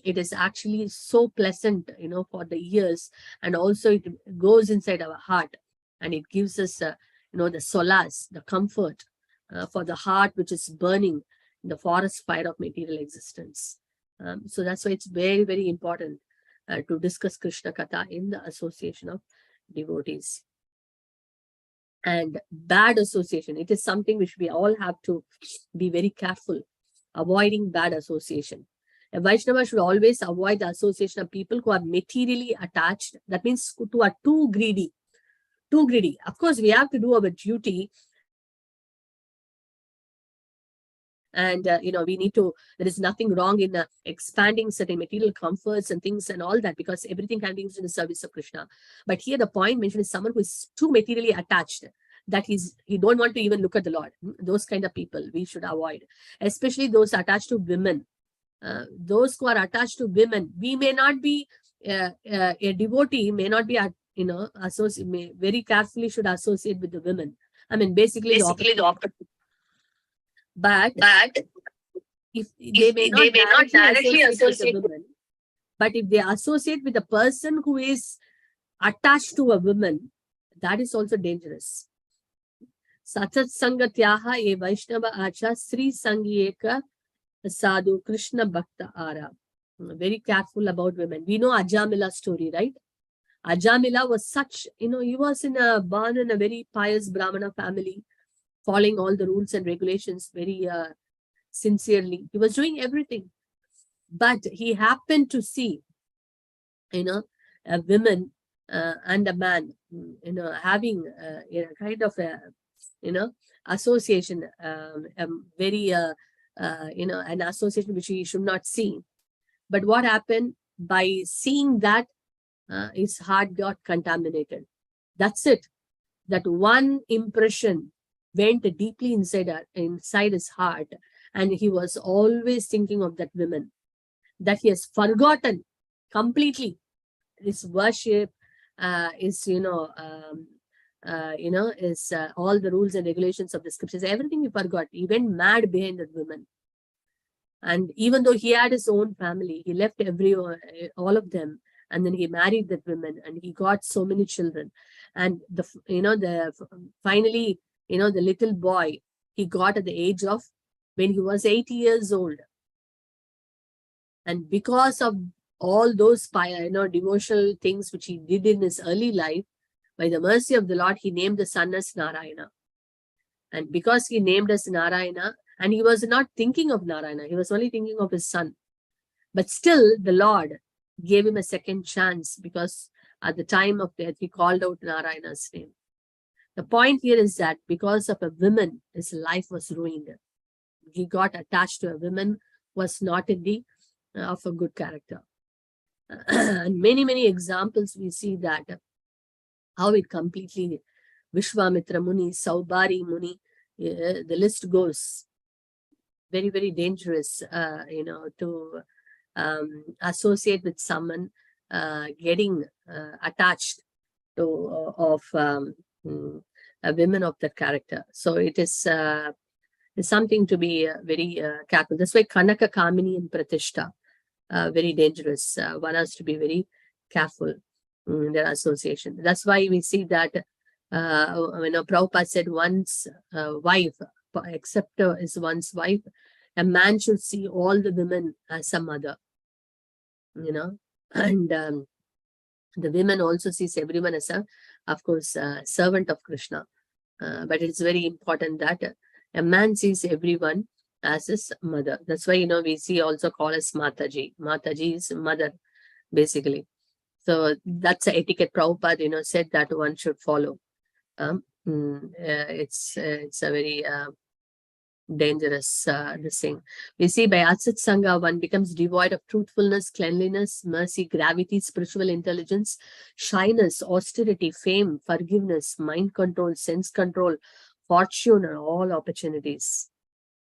it is actually so pleasant, for the ears, and also it goes inside our heart and it gives us, the solace, the comfort for the heart which is burning in the forest fire of material existence. So that's why it's very, very important to discuss Krishna Katha in the association of devotees. And bad association, it is something which we all have to be very careful, avoiding bad association. A Vaishnava should always avoid the association of people who are materially attached. That means who are too greedy. Too greedy. Of course, we have to do our duty. And, we need to, there is nothing wrong in expanding certain material comforts and things and all that, because everything can be used in the service of Krishna. But here the point mentioned is someone who is too materially attached, that he don't want to even look at the Lord. Those kind of people we should avoid, especially those attached to women. Those who are attached to women, we may not be, a devotee may not be, very carefully should associate with the women. I mean, basically the opposite. But if they may not directly associate with the woman, but if they associate with a person who is attached to a woman, that is also dangerous. Satat Sangatyaha e Vaishnava Acha Sri Sangyeka Sadhu Krishna Bhakta Ara. Very careful about women. We know Ajamila story, right? Ajamila was such, he was born in a very pious Brahmana family, following all the rules and regulations very sincerely. He was doing everything. But he happened to see, a woman and a man, having a kind of a, association, very, an association which he should not see. But what happened? By seeing that, his heart got contaminated. That's it. That one impression went deeply inside his heart, and he was always thinking of that woman, that he has forgotten completely his worship, is all the rules and regulations of the scriptures, everything he forgot. He went mad behind that woman. And even though he had his own family, he left all of them, and then he married that woman, and he got so many children. And finally, the little boy he got at the age of when he was 8 years old. And because of all those devotional things which he did in his early life, by the mercy of the Lord, he named the son as Narayana. And because he named as Narayana, and he was not thinking of Narayana, he was only thinking of his son. But still, the Lord gave him a second chance, because at the time of death, he called out Narayana's name. The point here is that because of a woman, his life was ruined. He got attached to a woman who was not indeed of a good character. And many, many examples we see that, how it completely, Vishwamitra Muni, Saubari Muni, the list goes. Very, very dangerous, to associate with someone getting attached to a women of that character. So it is something to be very careful. That's why Kanaka Kamini and Pratishtha, very dangerous. One has to be very careful in their association. That's why we see that, Prabhupada said one's wife, except is one's wife, a man should see all the women as a mother, and the women also sees everyone as of course, servant of Krishna. But it's very important that a man sees everyone as his mother. That's why, we see also call as Mataji. Mataji is mother, basically. So that's the etiquette Prabhupada, said that one should follow. It's a very dangerous this thing. We see by Asat Sangha, one becomes devoid of truthfulness, cleanliness, mercy, gravity, spiritual intelligence, shyness, austerity, fame, forgiveness, mind control, sense control, fortune, and all opportunities.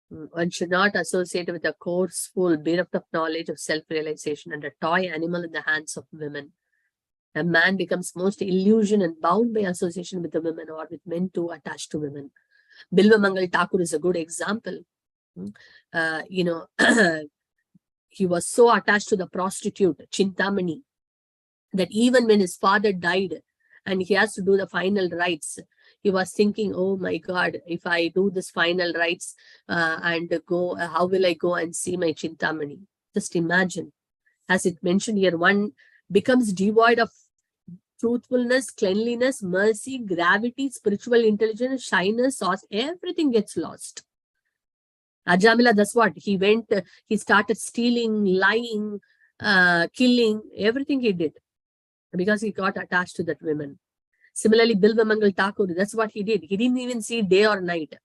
One should not associate with a coarseful, bereft of knowledge of self-realization and a toy animal in the hands of women. A man becomes most illusioned and bound by association with the women or with men too attached to women. Bilva Mangal Thakur is a good example. He was so attached to the prostitute, Chintamani, that even when his father died and he has to do the final rites, he was thinking, oh my God, if I do this final rites and go, how will I go and see my Chintamani? Just imagine, as it mentioned here, one becomes devoid of truthfulness, cleanliness, mercy, gravity, spiritual intelligence, shyness, sauce, everything gets lost. Ajamila, that's what he went, he started stealing, lying, killing, everything he did because he got attached to that woman. Similarly, Bilvamangal Thakur, that's what he did. He didn't even see day or night.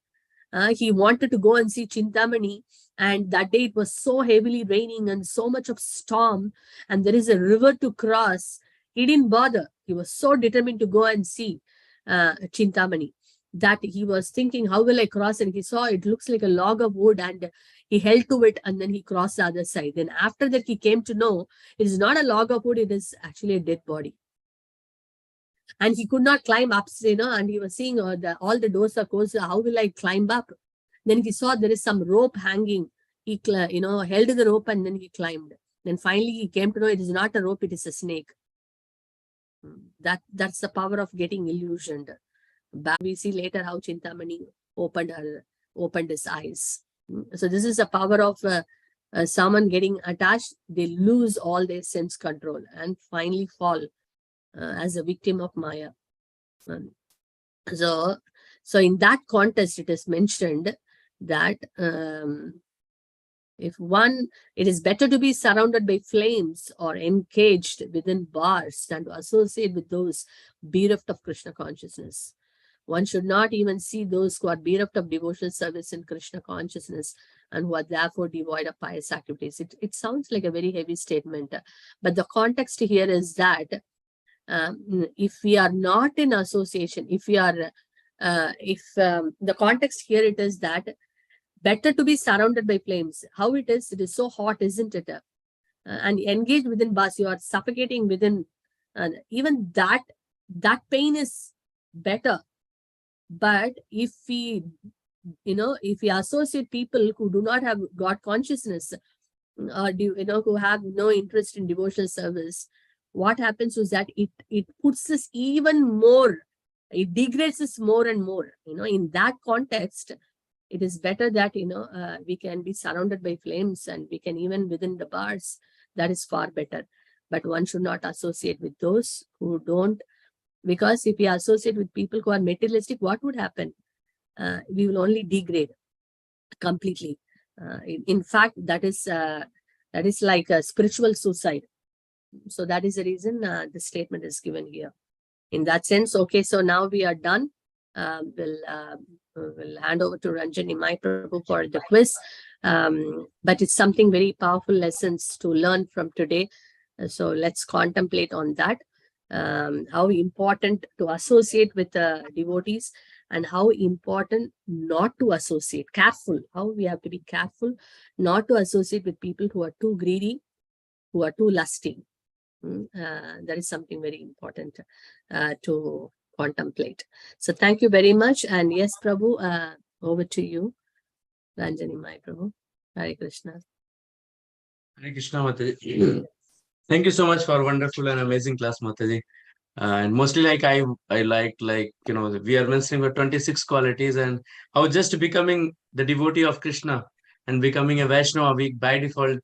He wanted to go and see Chintamani, and that day it was so heavily raining and so much of storm, and there is a river to cross. He didn't bother. He was so determined to go and see Chintamani that he was thinking, how will I cross? And he saw it looks like a log of wood, and he held to it, and then he crossed the other side. Then after that, he came to know it is not a log of wood, it is actually a dead body. And he could not climb up, and he was seeing all the doors are closed. How will I climb up? Then he saw there is some rope hanging. He, held the rope and then he climbed. Then finally he came to know it is not a rope, it is a snake. That's the power of getting illusioned. But we see later how Chintamani opened his eyes. So this is the power of someone getting attached. They lose all their sense control and finally fall as a victim of Maya. So in that context, it is mentioned that it is better to be surrounded by flames or encaged within bars than to associate with those bereft of Krishna consciousness. One should not even see those who are bereft of devotional service in Krishna consciousness and who are therefore devoid of pious activities. It sounds like a very heavy statement, but the context here is that if we are not in association, the context here it is that better to be surrounded by flames. How it is so hot, isn't it? And engaged within bars, you are suffocating within, even that pain is better. But if we associate people who do not have God consciousness, or who have no interest in devotional service, what happens is that it puts us even more, it degrades us more and more. In that context, it is better that we can be surrounded by flames and we can even within the bars. That is far better. But one should not associate with those who don't, because if we associate with people who are materialistic, what would happen? We will only degrade completely. In fact, that is like a spiritual suicide. So that is the reason the statement is given here. In that sense, okay, so now we are done. We'll hand over to Ranjani Mai Prabhu for the quiz. But it's something very powerful lessons to learn from today. So let's contemplate on that. How important to associate with devotees and how important not to associate. Careful, how we have to be careful not to associate with people who are too greedy, who are too lusty. That is something very important to contemplate. So thank you very much. And yes, Prabhu, over to you. Ranjani Mai Prabhu. Hare Krishna. Hare Krishna, Mataji. Thank you so much for wonderful and amazing class, Mataji. And mostly I like, we are mentioning the 26 qualities and how just becoming the devotee of Krishna and becoming a Vaishnava, we by default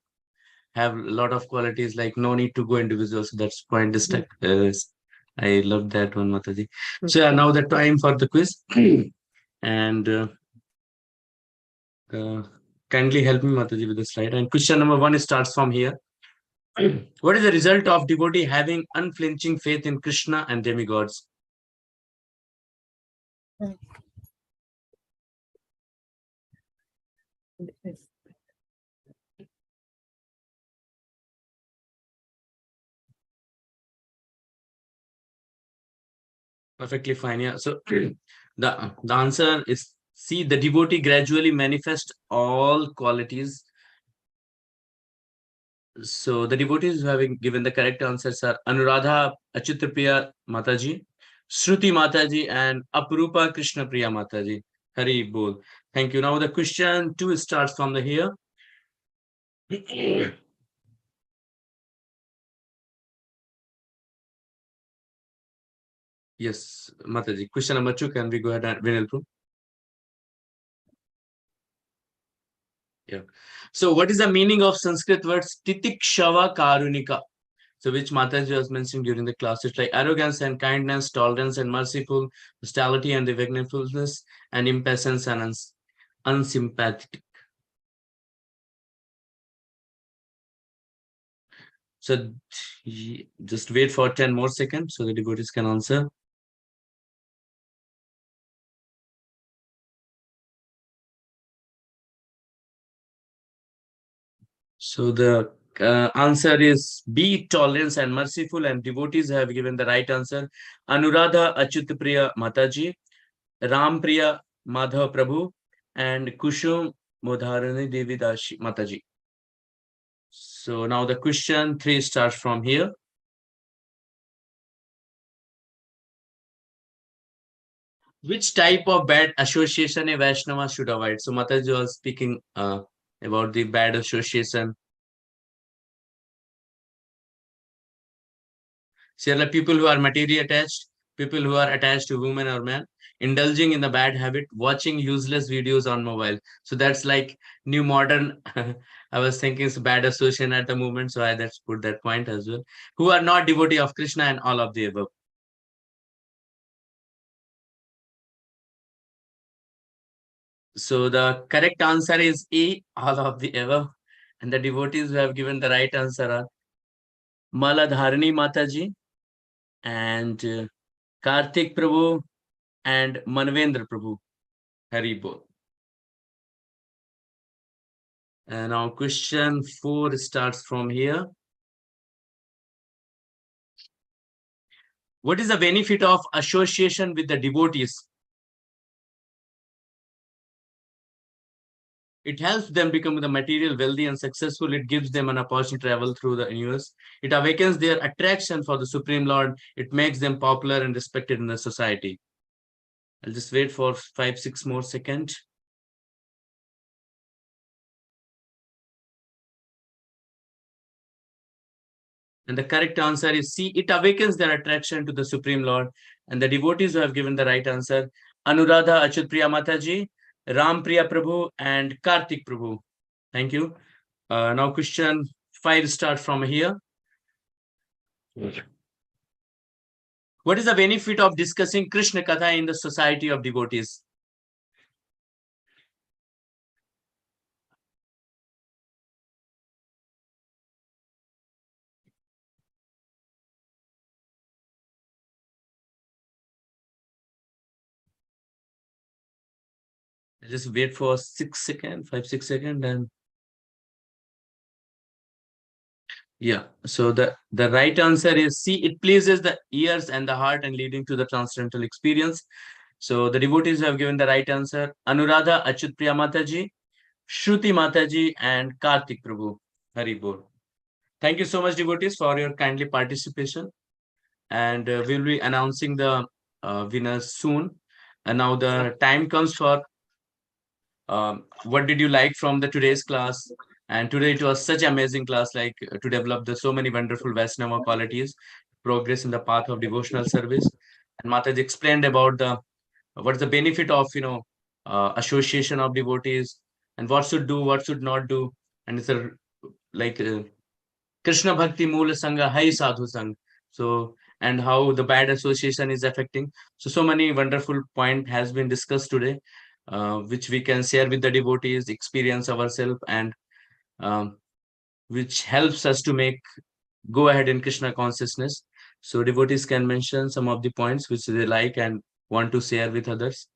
have a lot of qualities, like no need to go individual. So that's point distract. I love that one, Mataji. So now the time for the quiz. And kindly help me, Mataji, with the slide. And question number 1 starts from here. What is the result of devotee having unflinching faith in Krishna and demigods? Perfectly fine. Yeah. So the answer is C. The devotee gradually manifests all qualities. So the devotees who have given the correct answers are Anuradha Achitrapriya Mataji, Shruti Mataji, and Aprupa Krishna Priya Mataji. Hari Bol. Thank you. Now the question 2 starts from the here. Yes, Mataji. Question number 2, can we go ahead and Vinil prove? Yeah. So what is the meaning of Sanskrit words titikshava karunika? So which Mataji was mentioning during the class. It's like arrogance and kindness, tolerance and merciful, hostility and the forgetfulness, and impatience and unsympathetic. So just wait for 10 more seconds so the devotees can answer. So the answer is B, tolerance and merciful, and devotees have given the right answer. Anuradha Achutpriya Mataji, Rampriya Madhav Prabhu, and Kushum Modharani Devi Dashi Mataji. So now the question 3 starts from here. Which type of bad association a Vaishnava should avoid? So Mataji was speaking about the bad association. So there are people who are materially attached, people who are attached to women or men, indulging in the bad habit, watching useless videos on mobile. So that's like new modern. I was thinking it's bad association at the moment, so I let's put that point as well. Who are not devotee of Krishna and all of the above. So the correct answer is A, all of the above. And the devotees who have given the right answer are Maladharani Mataji and Karthik Prabhu and Manvendra Prabhu. Hari Bol. And now question 4 starts from here. What is the benefit of association with the devotees? It helps them become the material wealthy and successful. It gives them an opportunity to travel through the universe. It awakens their attraction for the Supreme Lord. It makes them popular and respected in the society. I'll just wait for 5-6 more seconds. And the correct answer is C. It awakens their attraction to the Supreme Lord. And the devotees who have given the right answer, Anuradha Achutpriya Mataji, Rampriya Prabhu, and Karthik Prabhu. Thank you. Now question 5 starts from here. What is the benefit of discussing Krishna Katha in the society of devotees? Just wait for 5-6 seconds, and yeah. So the right answer is C. It pleases the ears and the heart and leading to the transcendental experience. So the devotees have given the right answer. Anuradha Achutpriya Mataji, Shruti Mataji, and Karthik Prabhu. Hari Bol. Thank you so much, devotees, for your kindly participation. And we'll be announcing the winners soon. And now the time comes for what did you like from the today's class? And today it was such amazing class, like to develop the so many wonderful Vaishnava qualities, progress in the path of devotional service. And Mataji explained about the what's the benefit of association of devotees and what should do, what should not do. And it's a like Krishna Bhakti Moola Sangha Hai Sadhu Sang. So and how the bad association is affecting. So many wonderful point has been discussed today. Which we can share with the devotees, experience ourselves, and which helps us to go ahead in Krishna consciousness. So devotees can mention some of the points which they like and want to share with others.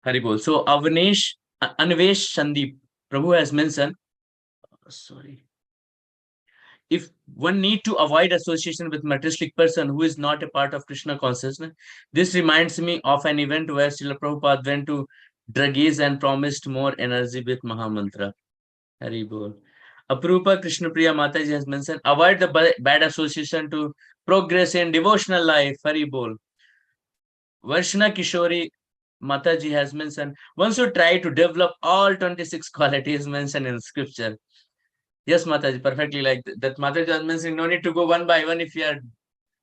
Hari Bol. So Anvesh Sandeep Prabhu has mentioned, sorry, if one need to avoid association with materialistic person who is not a part of Krishna consciousness, this reminds me of an event where Srila Prabhupada went to druggies and promised more energy with Mahamantra. Hari Bol. Aprupa Krishnapriya Mataji has mentioned, avoid the bad association to progress in devotional life. Hari Bol. Varshna Kishori Mataji has mentioned, one should try to develop all 26 qualities mentioned in scripture. Yes, Mataji, perfectly like that. Mataji was mentioning, no need to go one by one if you are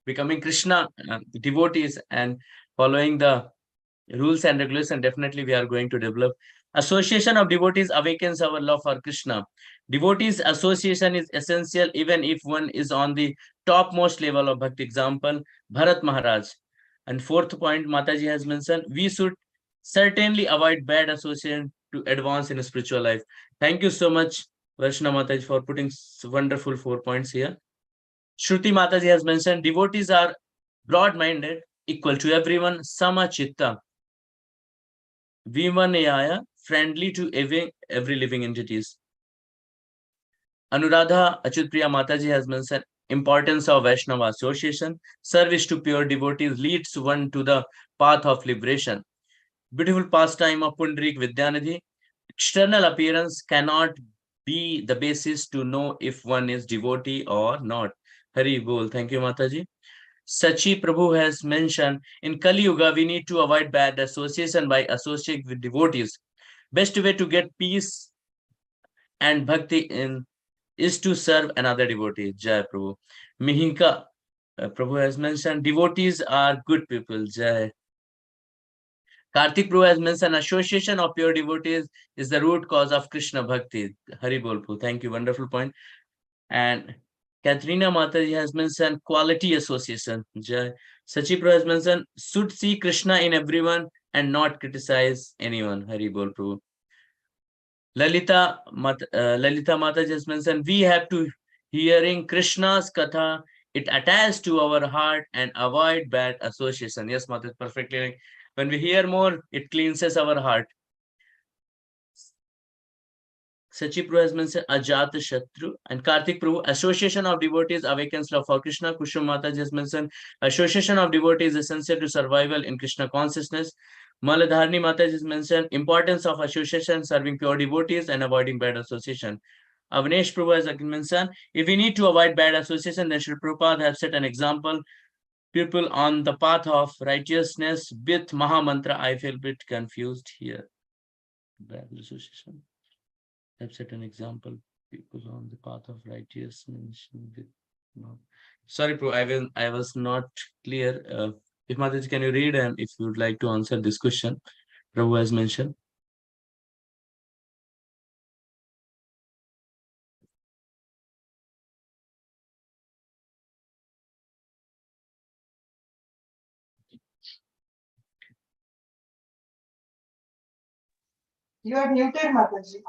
becoming Krishna devotees and following the rules and regulations, definitely we are going to develop. Association of devotees awakens our love for Krishna. Devotees association is essential even if one is on the topmost level of bhakti. Example, Bharat Maharaj. And fourth point, Mataji has mentioned, we should certainly avoid bad association to advance in spiritual life. Thank you so much, Varshna Mataji, for putting wonderful 4 points here. Shruti Mataji has mentioned, devotees are broad-minded, equal to everyone, sama chitta, vimanayaya, friendly to every living entities. Anuradha Achutpriya Mataji has mentioned importance of Vaishnava association. Service to pure devotees leads one to the path of liberation. Beautiful pastime of Pundarik Vidyanidhi. External appearance cannot be the basis to know if one is devotee or not. Hari Bol. Thank you, Mataji. Sachi Prabhu has mentioned, in Kali Yuga, we need to avoid bad association by associating with devotees. Best way to get peace and bhakti in is to serve another devotee. Jai Prabhu. Mihinka Prabhu has mentioned, devotees are good people. Jai. Karthik Prabhu has mentioned, association of pure devotees is the root cause of Krishna Bhakti. Hari Bol Prabhu. Thank you. Wonderful point. And Katrina Mataji has mentioned quality association. Jai. Sachi Prabhu has mentioned, should see Krishna in everyone and not criticize anyone. Hari Bol Prabhu. Lalita Mataji has mentioned, we have to hearing Krishna's katha, it attaches to our heart and avoid bad association. Yes, Mataji, perfectly. When we hear more, it cleanses our heart. Sachi Prabhu has mentioned Ajata Shatru, and Karthik Prabhu, association of devotees awakens love for Krishna. Kushum Mataji has mentioned association of devotees is essential to survival in Krishna consciousness. Maladharni Mataji has mentioned importance of association, serving pure devotees and avoiding bad association. Avnesh Prabhu has mentioned, if we need to avoid bad association, then Srila Prabhupada have set an example. People on the path of righteousness with Mahamantra, I feel a bit confused here. Bad association. I've set an example. People on the path of righteousness with no. Sorry, Prabhu, I was not clear. If Mataji, can you read and if you would like to answer this question, Prabhu has mentioned. You are muted, Mataji.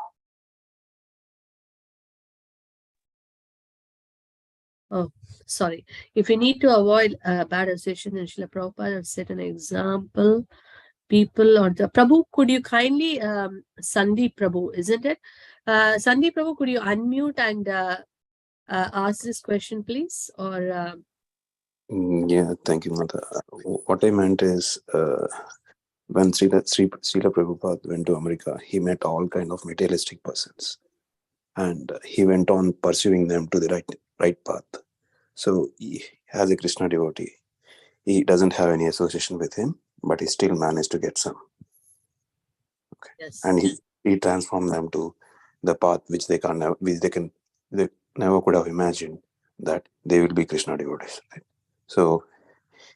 Sorry. If you need to avoid bad association, then Srila Prabhupada have set an example. People on the Prabhu, could you kindly Sandeep Prabhu, isn't it? Sandeep Prabhu, could you unmute and ask this question, please? Or Yeah, thank you, Mother. What I meant is, when Srila Prabhupada went to America, he met all kind of materialistic persons, and he went on pursuing them to the right path. So, he, as a Krishna devotee, he doesn't have any association with him, but he still managed to get some. Okay, yes, and he transformed them to the path which they never could have imagined that they will be Krishna devotees. Right? So,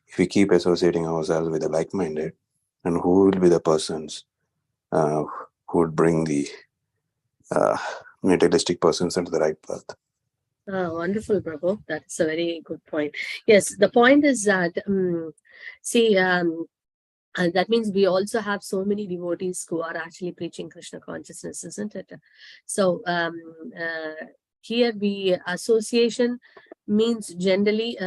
if we keep associating ourselves with the like-minded, and who will be the persons who would bring the materialistic persons into the right path? Wonderful, Prabhu. That's a very good point. Yes, the point is that, and that means we also have so many devotees who are actually preaching Krishna consciousness, isn't it? So here association means generally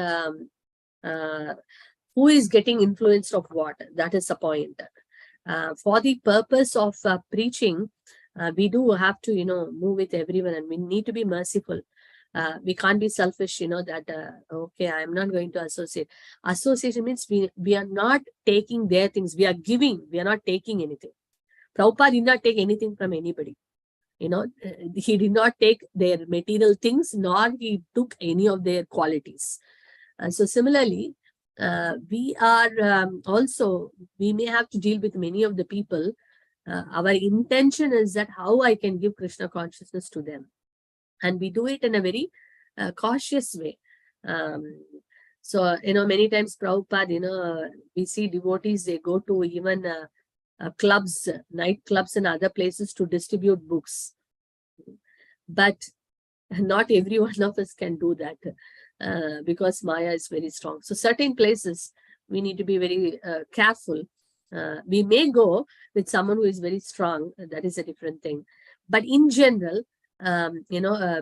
who is getting influenced of what. That is the point. For the purpose of preaching, we do have to, move with everyone, and we need to be merciful. We can't be selfish, that, okay, I'm not going to associate. Association means we are not taking their things. We are giving. We are not taking anything. Prabhupada did not take anything from anybody. He did not take their material things, nor he took any of their qualities. So similarly, we are also, we may have to deal with many of the people. Our intention is that how I can give Krishna consciousness to them. And we do it in a very cautious way. So, many times Prabhupada, we see devotees, they go to even clubs, night clubs and other places to distribute books. But not every one of us can do that because Maya is very strong. So certain places, we need to be very careful. We may go with someone who is very strong. That is a different thing. But in general,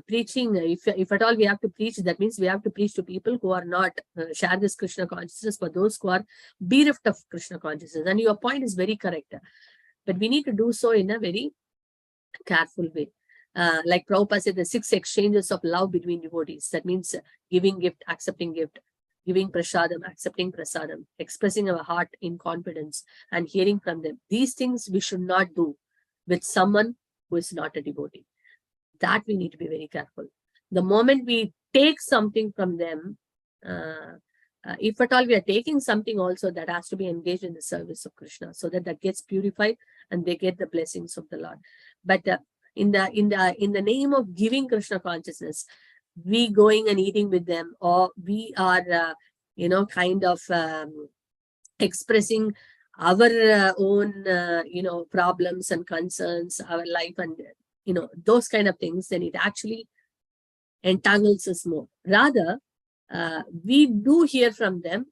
preaching, if at all we have to preach, that means we have to preach to people who are not share this Krishna consciousness, for those who are bereft of Krishna consciousness. And your point is very correct. But we need to do so in a very careful way. Like Prabhupada said, the 6 exchanges of love between devotees. That means giving gift, accepting gift, giving prasadam, accepting prasadam, expressing our heart in confidence and hearing from them. These things we should not do with someone who is not a devotee. That we need to be very careful. The moment we take something from them, if at all we are taking something also, that has to be engaged in the service of Krishna, so that gets purified and they get the blessings of the Lord. But in the name of giving Krishna consciousness, we going and eating with them, or we are kind of expressing our own problems and concerns, our life, and those kind of things, then it actually entangles us more. Rather, we do hear from them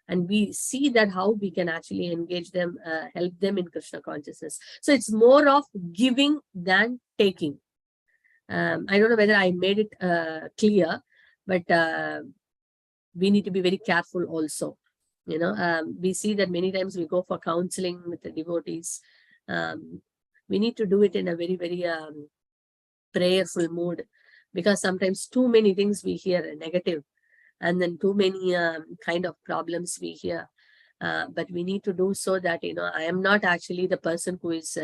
and we see that how we can actually engage them, help them in Krishna consciousness. So it's more of giving than taking. I don't know whether I made it clear, but we need to be very careful also. We see that many times we go for counseling with the devotees. We need to do it in a very, very prayerful mood, because sometimes too many things we hear negative, and then too many kind of problems we hear. But we need to do so that, I am not actually the person who is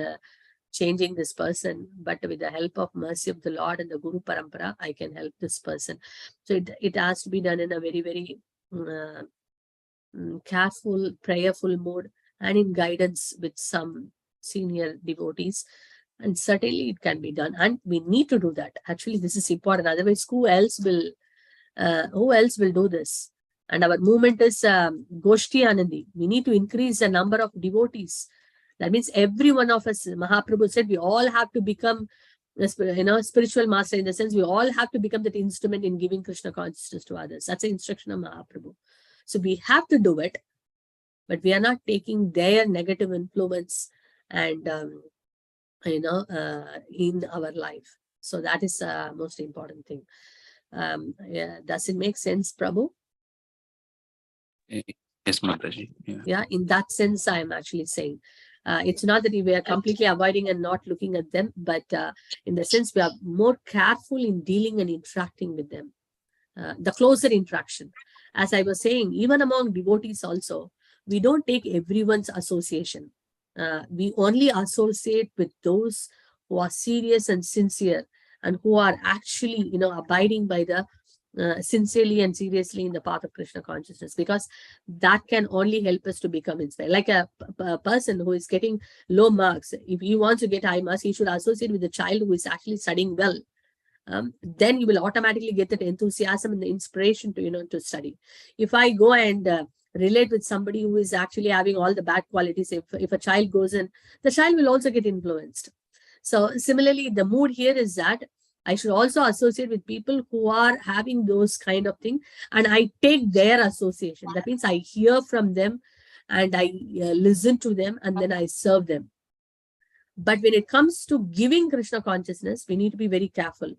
changing this person, but with the help of mercy of the Lord and the Guru Parampara, I can help this person. So it has to be done in a very, very careful, prayerful mood and in guidance with some senior devotees. And certainly it can be done. And we need to do that. Actually, this is important. Otherwise, who else will do this? And our movement is Goshti Anandi. We need to increase the number of devotees. That means every one of us, Mahaprabhu said, we all have to become spiritual master, in the sense we all have to become that instrument in giving Krishna consciousness to others. That's the instruction of Mahaprabhu. So we have to do it, but we are not taking their negative influence and in our life. So that is the most important thing. Does it make sense, Prabhu? Yes, Mataji. Yeah, in that sense, I'm actually saying. It's not that we are completely avoiding and not looking at them, but in the sense we are more careful in dealing and interacting with them. The closer interaction. As I was saying, even among devotees also, we don't take everyone's association. We only associate with those who are serious and sincere and who are actually, abiding by the sincerely and seriously in the path of Krishna consciousness, because that can only help us to become inspired. Like a person who is getting low marks, if he wants to get high marks, he should associate with the child who is actually studying well. Then you will automatically get that enthusiasm and the inspiration to study. If I go and relate with somebody who is actually having all the bad qualities, if a child goes in, the child will also get influenced. So similarly, the mood here is that I should also associate with people who are having those kind of things, and I take their association. That means I hear from them and I listen to them and then I serve them. But when it comes to giving Krishna consciousness, we need to be very careful.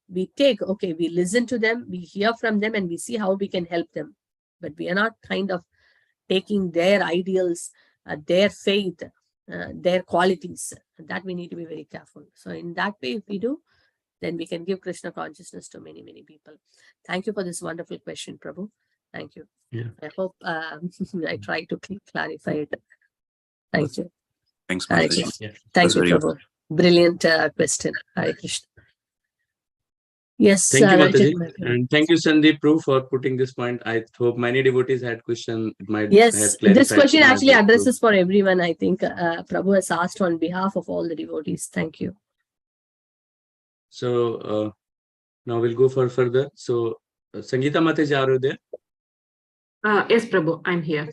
We listen to them, we hear from them, and we see how we can help them. But we are not kind of taking their ideals, their faith, their qualities. That we need to be very careful. So in that way, if we do, then we can give Krishna consciousness to many, many people. Thank you for this wonderful question, Prabhu. Thank you. Yeah. I hope I try to clarify it. Thank you. Thanks, Hare Mataji. Krishna. Yeah. Thank That's you, very Prabhu. Brilliant question. Hare Krishna. Yes. Thank you, Mataji. Rajat. And thank you, Sandeep Prabhu, for putting this point. I hope many devotees had question. It might Yes, have this clarified question my actually doubt. addresses for everyone. I think Prabhu has asked on behalf of all the devotees. Thank you. So now we'll go for further. So Sangeeta Mataji, are you there? Yes, Prabhu, I'm here.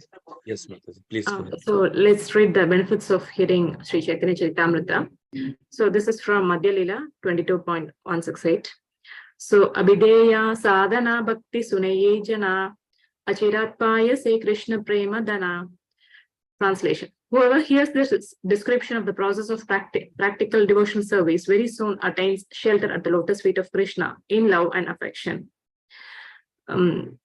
Yes, Mataji, please go ahead. So let's read the benefits of hearing Sri Chaitanya Charitamrita. So this is from Madhya Lila 22.168. So Abhideya Sadhana Bhakti Sunaye Jana Achiratpaya Se Krishna Prema Dana. Translation. Whoever hears this description of the process of practical devotional service very soon attains shelter at the lotus feet of Krishna in love and affection. Let's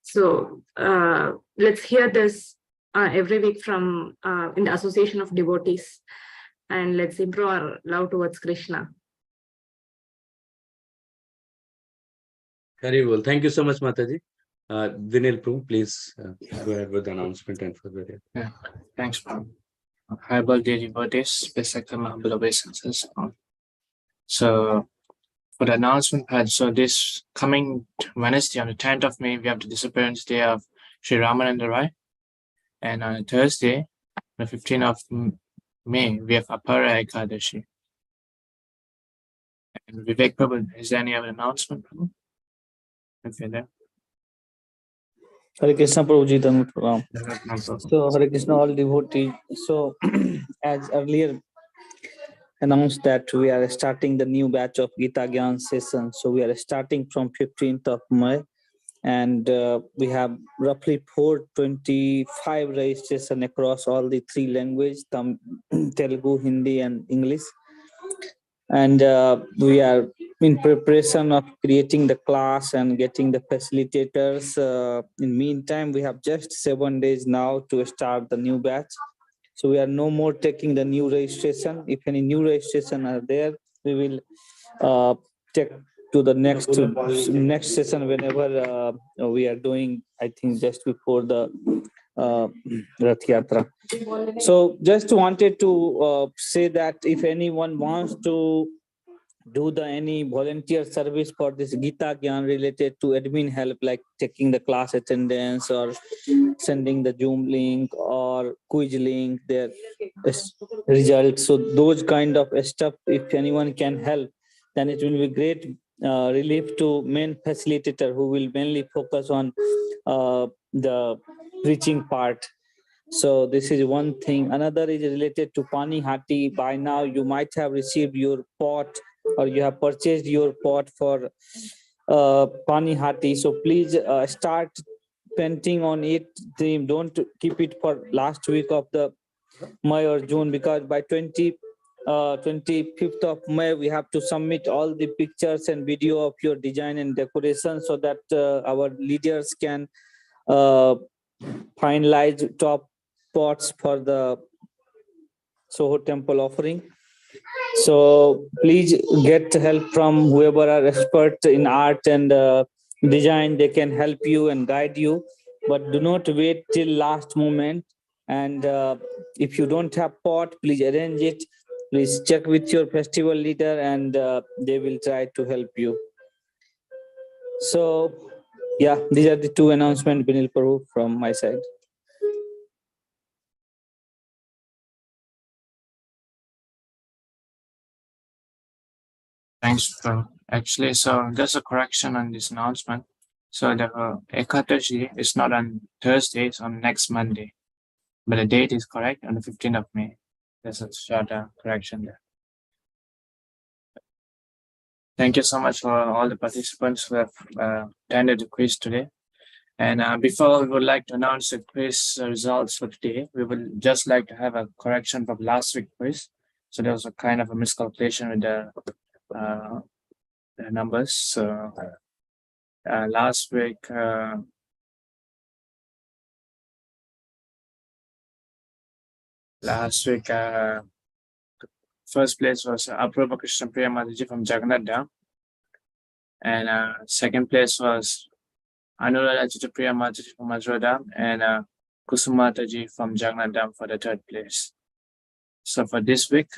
hear this every week from in the association of devotees, and let's improve our love towards Krishna. Very well. Thank you so much, Mataji. Vinil Prabhu, please go ahead with the announcement and further. Yeah, thanks, Prabhu. Hi, birthday devotees, respect my humble obeisances. So, for the announcement pad, so this coming Wednesday on the 10th of May, we have the disappearance day of Sri Ramananda Rai. And on Thursday, the 15th of May, we have Apara Ekadashi. And Vivek Prabhu, is there any other announcement, Prabhu? If you're there. Hare Krishna Prabhuji, Dhamma Pranam. So, So Hare Krishna all devotees. So as earlier announced that we are starting the new batch of Gita Gyan session. So we are starting from 15th of May, and we have roughly 425 registration across all the three languages, Telugu, Hindi and English. And we are in preparation of creating the class and getting the facilitators. In meantime, we have just 7 days now to start the new batch. So we are no more taking the new registration. If any new registration are there, we will take to the next session whenever we are doing, I think just before the Rath Yatra. So just wanted to say that if anyone wants to do any volunteer service for this Gita Gyan related to admin help, like taking the class attendance or sending the Zoom link or quiz link, their results. So those kind of stuff, if anyone can help, then it will be great relief to main facilitator who will mainly focus on the preaching part. So this is one thing. Another is related to Pani Hati. By now you might have received your pot or you have purchased your pot for Pani Hati. So please start painting on it. Don't keep it for last week of the May or June, because by 25th of May, we have to submit all the pictures and video of your design and decoration so that our leaders can finalize top pots for the Soho temple offering. So please get help from whoever are expert in art and design. They can help you and guide you, but do not wait till last moment. And if you don't have pot, please arrange it. Please check with your festival leader and they will try to help you. So yeah, these are the two announcements, Vinil Prabhu, from my side. thanks, Prabhu. Actually, so there's a correction on this announcement. So the Ekadashi is not on Thursday, it's on next Monday. But the date is correct on the 15th of May. There's a short correction there. Thank you so much for all the participants who have attended the quiz today. And before we would like to announce the quiz results for today, we would just like to have a correction from last week's quiz. So there was a kind of a miscalculation with the numbers. So last week, first place was Apurva Krishna Priya Mataji from Jagannath Dham. And second place was Anuradha Chittapriya Mataji from Mathura Dham, and Kusuma Mataji from Jagannath Dham for the third place. So for this week,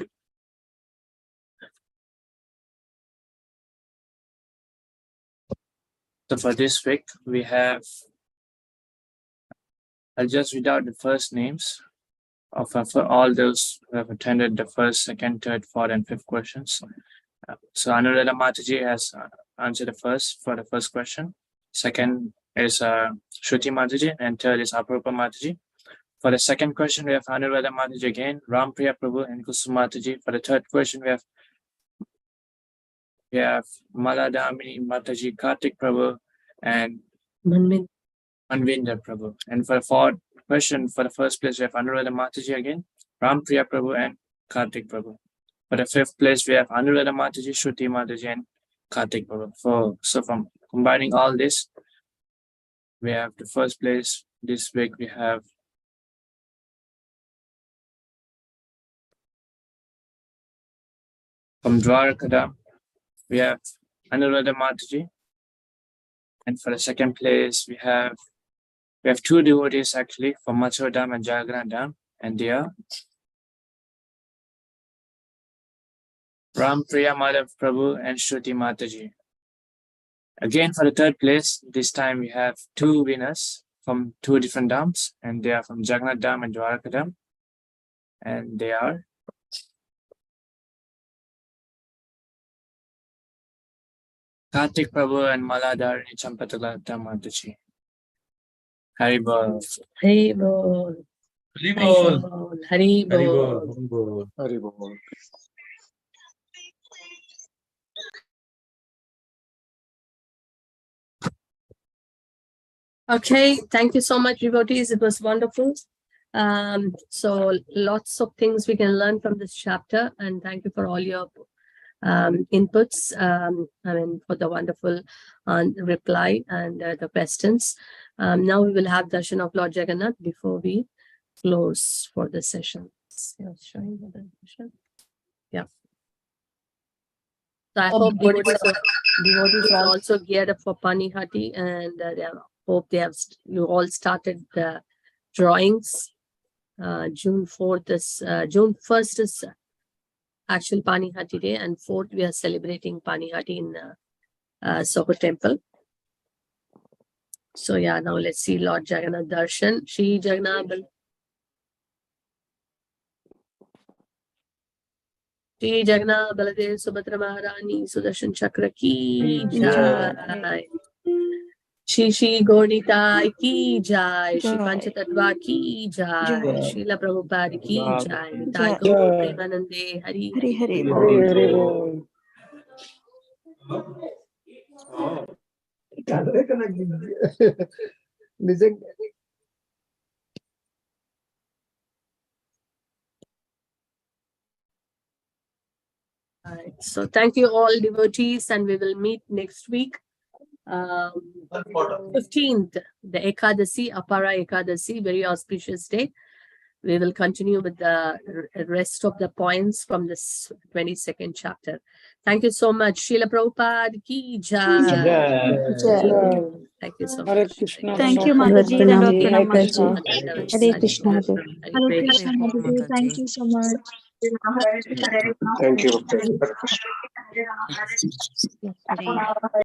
we have, I'll just read out the first names of for all those who have attended the first, second, third, fourth, and fifth questions. So Anuradha Mataji has answered the first question. Second is Shruti Mataji, and third is Aparupa Mataji. For the second question, we have Anuradha Mataji again, Rampriya Prabhu and Kusum Mataji. For the third question, we have Maladamini Mataji, Kartik Prabhu, and Manvinder Prabhu. And for the fourth question, for the first place, we have Anuradha Mataji again, Rampriya Prabhu, and Kartik Prabhu. For the fifth place, we have Anuradha Mataji, Shruti Mataji, and Kartik Prabhu. So from combining all this, we have the first place this week. We have from Dwarakadam, we have Anuradha Mataji. And for the second place, we have two devotees actually from Matsur Dam and Jagannath Dam, and they are Rampriya Madhav Prabhu and Shruti Mataji. Again, for the third place, this time we have two winners from two different dams, and they are from Jagannath Dam and Dwarka Dam, and they are Kartik Prabhu and Maladharini Champatalata Mataji. Hari Bol. Hari Bol. Hari Bol. Hari Hari Bol. Bol. Hari Bol. Okay, thank you so much, devotees. It was wonderful. So lots of things we can learn from this chapter, and thank you for all your inputs. For the wonderful reply and the questions. Now we will have darshan of Lord Jagannath before we close for the session. Yeah. So I hope devotees are also geared up for Panihati, and hope you all started the drawings. June 1st is actual Panihati day, and 4th we are celebrating Panihati in Soho Temple. So yeah, now let's see Lord Jagannath Darshan. Shri Jagannath Baladev Subhadra Maharani Sudarshan Chakra ki jai. Shri Gaurnitai ki jai. Shri Panchatattva ki jai. Srila Prabhupada ki jai. Nitai Gaur Premanande Hari Hari Bol. Right. So thank you all devotees, and we will meet next week. 15th, the Ekadasi, Apara Ekadasi, very auspicious day. We will continue with the rest of the points from this 22nd chapter. Thank you so much. Srila Prabhupada ki jai. Thank you so much. Thank you, Mataji. Hare Krishna. Hare Krishna. Hare Krishna, Mataji. Thank you so much. Thank you.